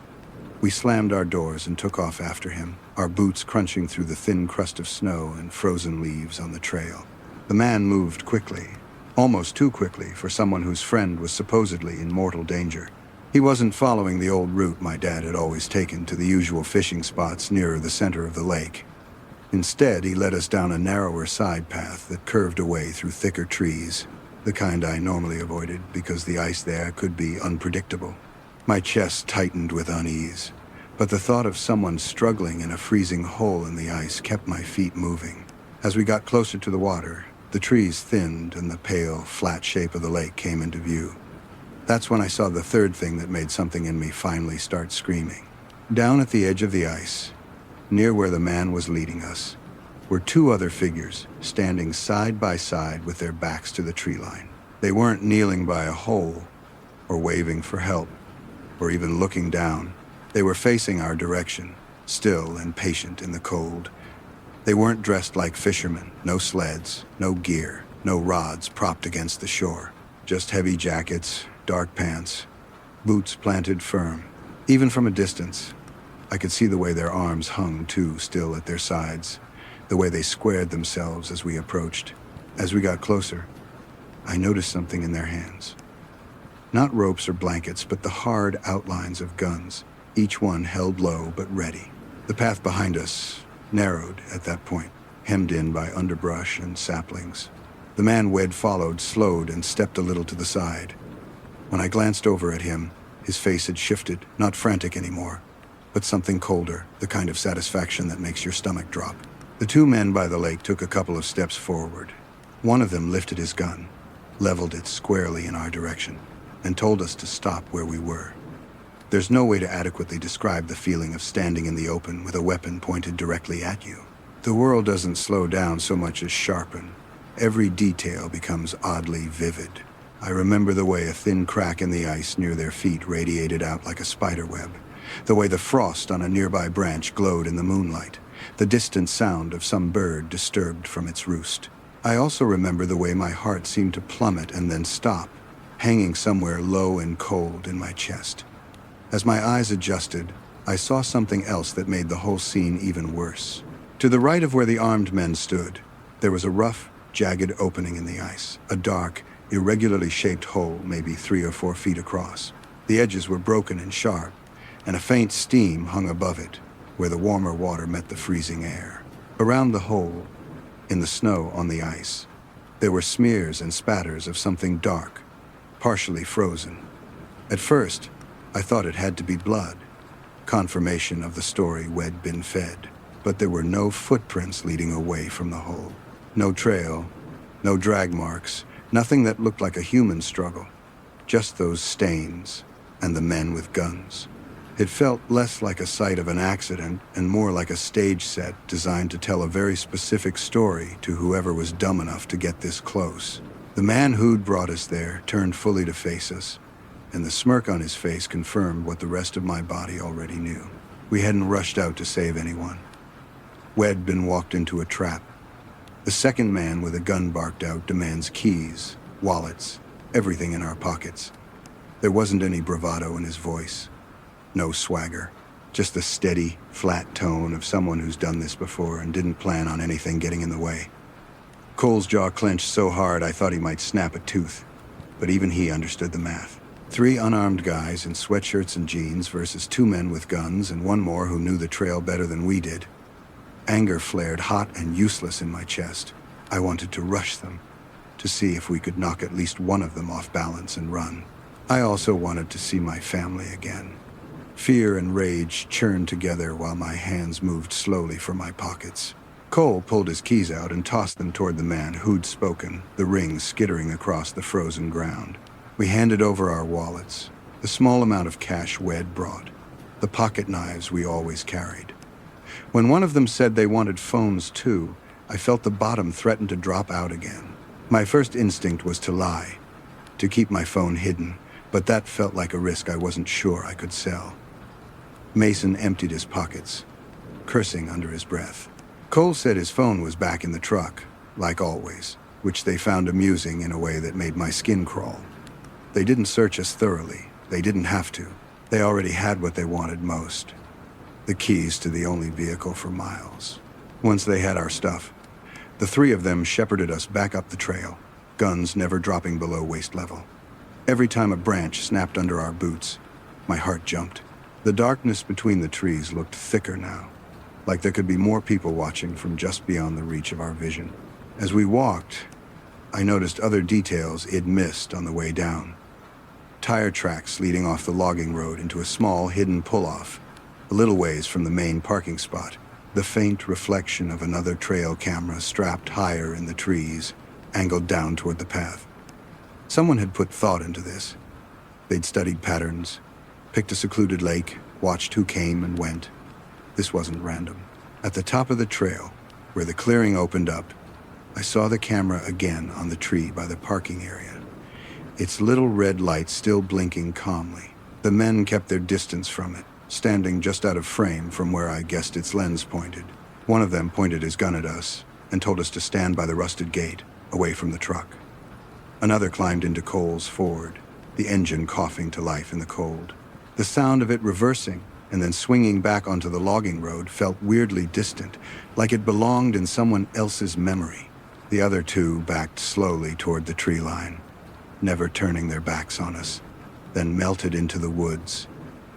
We slammed our doors and took off after him, our boots crunching through the thin crust of snow and frozen leaves on the trail. The man moved quickly, almost too quickly for someone whose friend was supposedly in mortal danger. He wasn't following the old route my dad had always taken to the usual fishing spots nearer the center of the lake. Instead, he led us down a narrower side path that curved away through thicker trees, the kind I normally avoided because the ice there could be unpredictable. My chest tightened with unease, but the thought of someone struggling in a freezing hole in the ice kept my feet moving. As we got closer to the water, the trees thinned and the pale, flat shape of the lake came into view. That's when I saw the third thing that made something in me finally start screaming. Down at the edge of the ice, near where the man was leading us, were two other figures standing side by side with their backs to the tree line. They weren't kneeling by a hole or waving for help or even looking down. They were facing our direction, still and patient in the cold. They weren't dressed like fishermen, no sleds, no gear, no rods propped against the shore. Just heavy jackets, dark pants, boots planted firm. Even from a distance, I could see the way their arms hung too, still at their sides, the way they squared themselves as we approached. As we got closer, I noticed something in their hands. Not ropes or blankets, but the hard outlines of guns, each one held low but ready. The path behind us narrowed at that point, hemmed in by underbrush and saplings. The man we'd followed slowed and stepped a little to the side. When I glanced over at him, his face had shifted, not frantic anymore, but something colder, the kind of satisfaction that makes your stomach drop. The two men by the lake took a couple of steps forward. One of them lifted his gun, leveled it squarely in our direction, and told us to stop where we were. There's no way to adequately describe the feeling of standing in the open with a weapon pointed directly at you. The world doesn't slow down so much as sharpen. Every detail becomes oddly vivid. I remember the way a thin crack in the ice near their feet radiated out like a spider web, the way the frost on a nearby branch glowed in the moonlight, the distant sound of some bird disturbed from its roost. I also remember the way my heart seemed to plummet and then stop, hanging somewhere low and cold in my chest. As my eyes adjusted, I saw something else that made the whole scene even worse. To the right of where the armed men stood, there was a rough, jagged opening in the ice, a dark, irregularly shaped hole maybe 3 or 4 feet across. The edges were broken and sharp, and a faint steam hung above it, where the warmer water met the freezing air. Around the hole, in the snow on the ice, there were smears and spatters of something dark, partially frozen. At first, I thought it had to be blood, confirmation of the story we'd been fed. But there were no footprints leading away from the hole. No trail, no drag marks, nothing that looked like a human struggle. Just those stains and the men with guns. It felt less like a site of an accident and more like a stage set designed to tell a very specific story to whoever was dumb enough to get this close. The man who'd brought us there turned fully to face us, and the smirk on his face confirmed what the rest of my body already knew. We hadn't rushed out to save anyone. We'd been walked into a trap. The second man with a gun barked out demands keys, wallets, everything in our pockets. There wasn't any bravado in his voice. No swagger. Just the steady, flat tone of someone who's done this before and didn't plan on anything getting in the way. Cole's jaw clenched so hard I thought he might snap a tooth, but even he understood the math. 3 unarmed guys in sweatshirts and jeans versus 2 men with guns and 1 more who knew the trail better than we did. Anger flared hot and useless in my chest. I wanted to rush them, to see if we could knock at least one of them off balance and run. I also wanted to see my family again. Fear and rage churned together while my hands moved slowly for my pockets. Cole pulled his keys out and tossed them toward the man who'd spoken, the rings skittering across the frozen ground. We handed over our wallets, the small amount of cash Wed brought, the pocket knives we always carried. When one of them said they wanted phones too, I felt the bottom threaten to drop out again. My first instinct was to lie, to keep my phone hidden, but that felt like a risk I wasn't sure I could sell. Mason emptied his pockets, cursing under his breath. Cole said his phone was back in the truck, like always, which they found amusing in a way that made my skin crawl. They didn't search us thoroughly. They didn't have to. They already had what they wanted most: the keys to the only vehicle for miles. Once they had our stuff, the 3 of them shepherded us back up the trail, guns never dropping below waist level. Every time a branch snapped under our boots, my heart jumped. The darkness between the trees looked thicker now, like there could be more people watching from just beyond the reach of our vision. As we walked, I noticed other details I'd missed on the way down. Tire tracks leading off the logging road into a small hidden pull-off, a little ways from the main parking spot. The faint reflection of another trail camera strapped higher in the trees, angled down toward the path. Someone had put thought into this. They'd studied patterns, picked a secluded lake, watched who came and went. This wasn't random. At the top of the trail, where the clearing opened up, I saw the camera again on the tree by the parking area, its little red light still blinking calmly. The men kept their distance from it, standing just out of frame from where I guessed its lens pointed. One of them pointed his gun at us and told us to stand by the rusted gate, away from the truck. Another climbed into Cole's Ford, the engine coughing to life in the cold. The sound of it reversing and then swinging back onto the logging road felt weirdly distant, like it belonged in someone else's memory. The other 2 backed slowly toward the tree line, never turning their backs on us, then melted into the woods,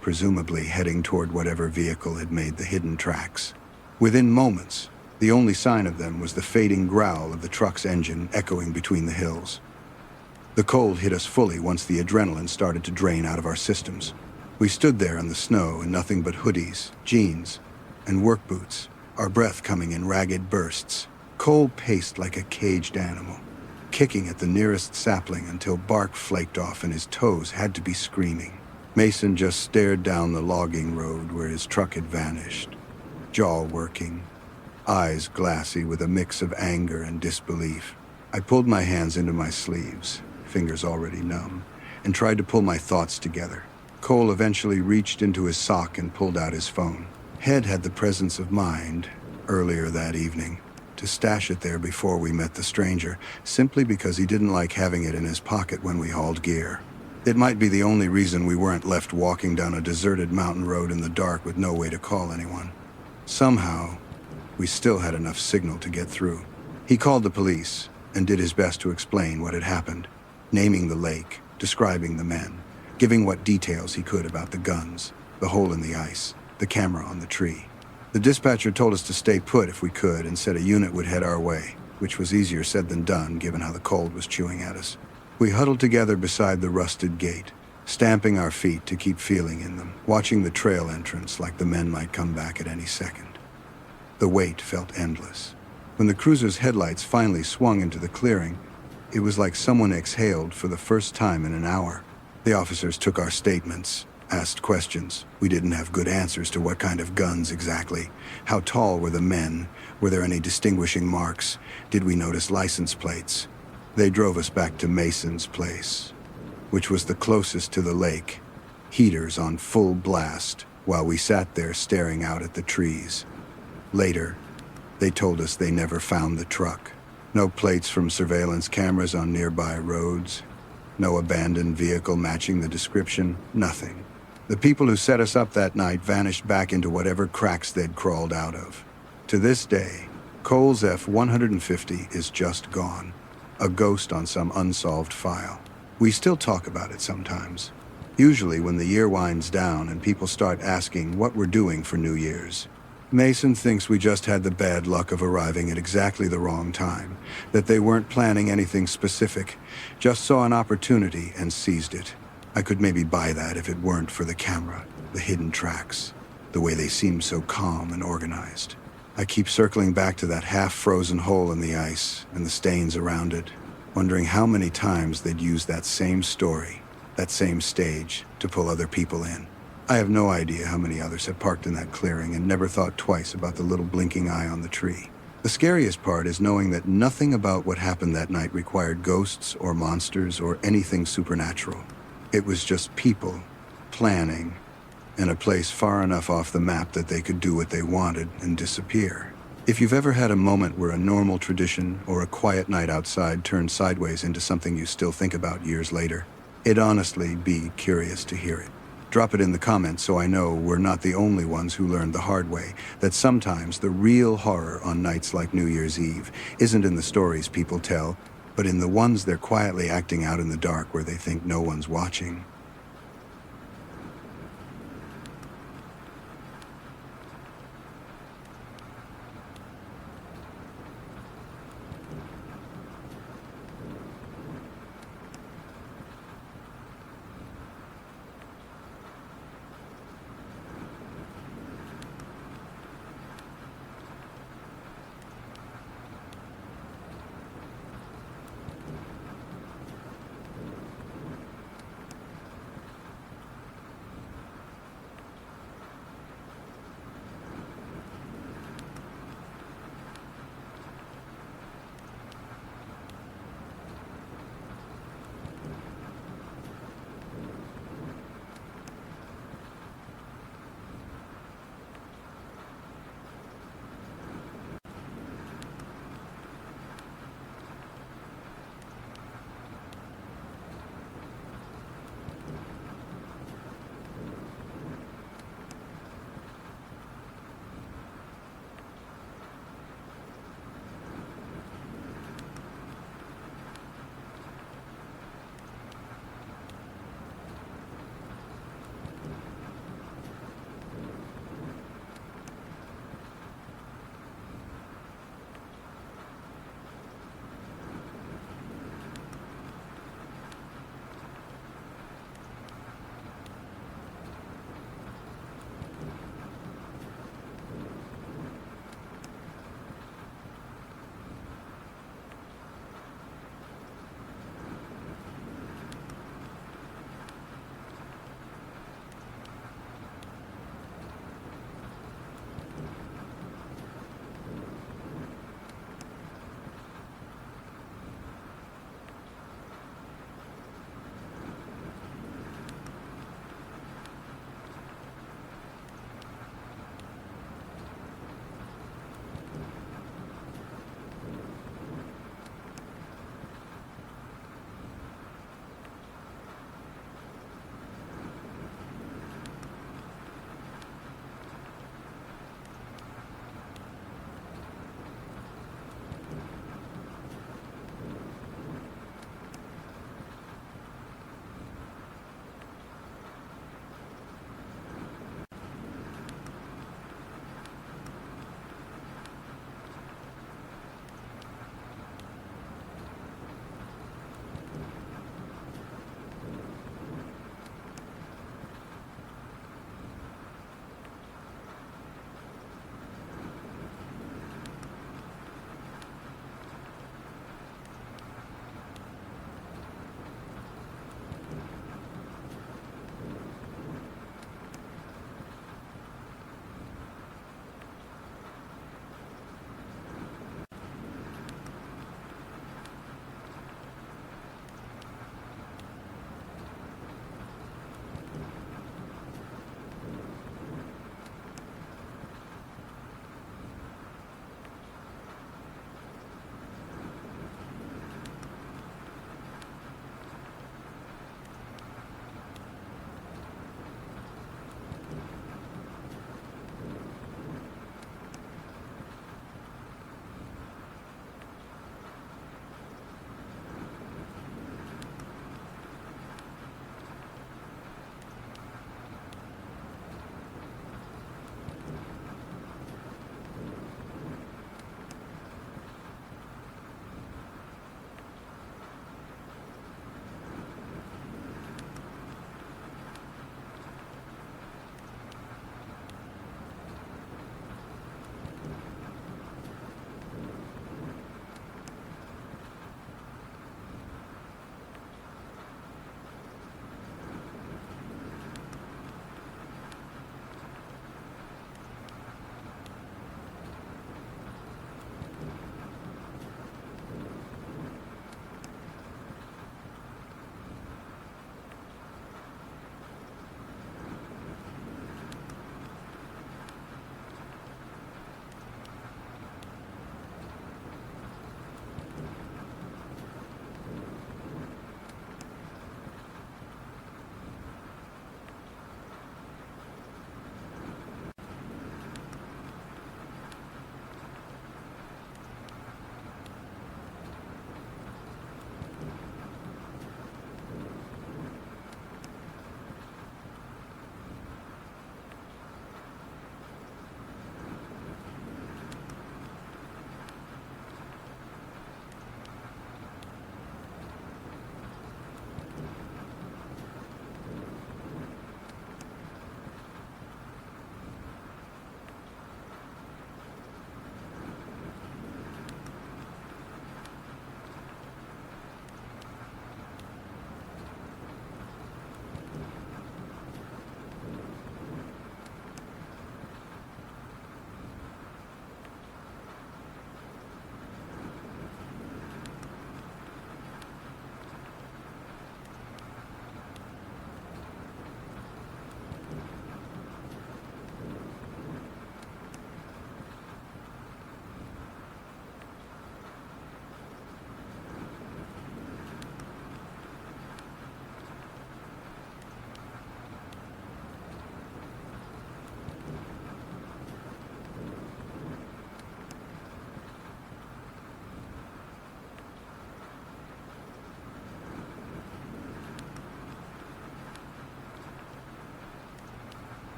presumably heading toward whatever vehicle had made the hidden tracks. Within moments, the only sign of them was the fading growl of the truck's engine echoing between the hills. The cold hit us fully once the adrenaline started to drain out of our systems. We stood there in the snow in nothing but hoodies, jeans, and work boots, our breath coming in ragged bursts. Cole paced like a caged animal, kicking at the nearest sapling until bark flaked off and his toes had to be screaming. Mason just stared down the logging road where his truck had vanished, jaw working, eyes glassy with a mix of anger and disbelief. I pulled my hands into my sleeves, fingers already numb, and tried to pull my thoughts together. Cole eventually reached into his sock and pulled out his phone. Head had the presence of mind, earlier that evening, to stash it there before we met the stranger, simply because he didn't like having it in his pocket when we hauled gear. It might be the only reason we weren't left walking down a deserted mountain road in the dark with no way to call anyone. Somehow, we still had enough signal to get through. He called the police and did his best to explain what had happened, naming the lake, describing the men, giving what details he could about the guns, the hole in the ice, the camera on the tree. The dispatcher told us to stay put if we could and said a unit would head our way, which was easier said than done given how the cold was chewing at us. We huddled together beside the rusted gate, stamping our feet to keep feeling in them, watching the trail entrance like the men might come back at any second. The wait felt endless. When the cruiser's headlights finally swung into the clearing, it was like someone exhaled for the first time in an hour. The officers took our statements, asked questions. We didn't have good answers to what kind of guns exactly. How tall were the men? Were there any distinguishing marks? Did we notice license plates? They drove us back to Mason's place, which was the closest to the lake, heaters on full blast, while we sat there staring out at the trees. Later, they told us they never found the truck. No plates from surveillance cameras on nearby roads. No abandoned vehicle matching the description. Nothing. The people who set us up that night vanished back into whatever cracks they'd crawled out of. To this day, Cole's F-150 is just gone. A ghost on some unsolved file. We still talk about it sometimes. Usually when the year winds down and people start asking what we're doing for New Year's. Mason thinks we just had the bad luck of arriving at exactly the wrong time, that they weren't planning anything specific, just saw an opportunity and seized it. I could maybe buy that if it weren't for the camera, the hidden tracks, the way they seem so calm and organized. I keep circling back to that half-frozen hole in the ice and the stains around it, wondering how many times they'd use that same story, that same stage, to pull other people in. I have no idea how many others have parked in that clearing and never thought twice about the little blinking eye on the tree. The scariest part is knowing that nothing about what happened that night required ghosts or monsters or anything supernatural. It was just people, planning, and a place far enough off the map that they could do what they wanted and disappear. If you've ever had a moment where a normal tradition or a quiet night outside turned sideways into something you still think about years later, it'd honestly be curious to hear it. Drop it in the comments so I know we're not the only ones who learned the hard way, that sometimes the real horror on nights like New Year's Eve isn't in the stories people tell, but in the ones they're quietly acting out in the dark where they think no one's watching.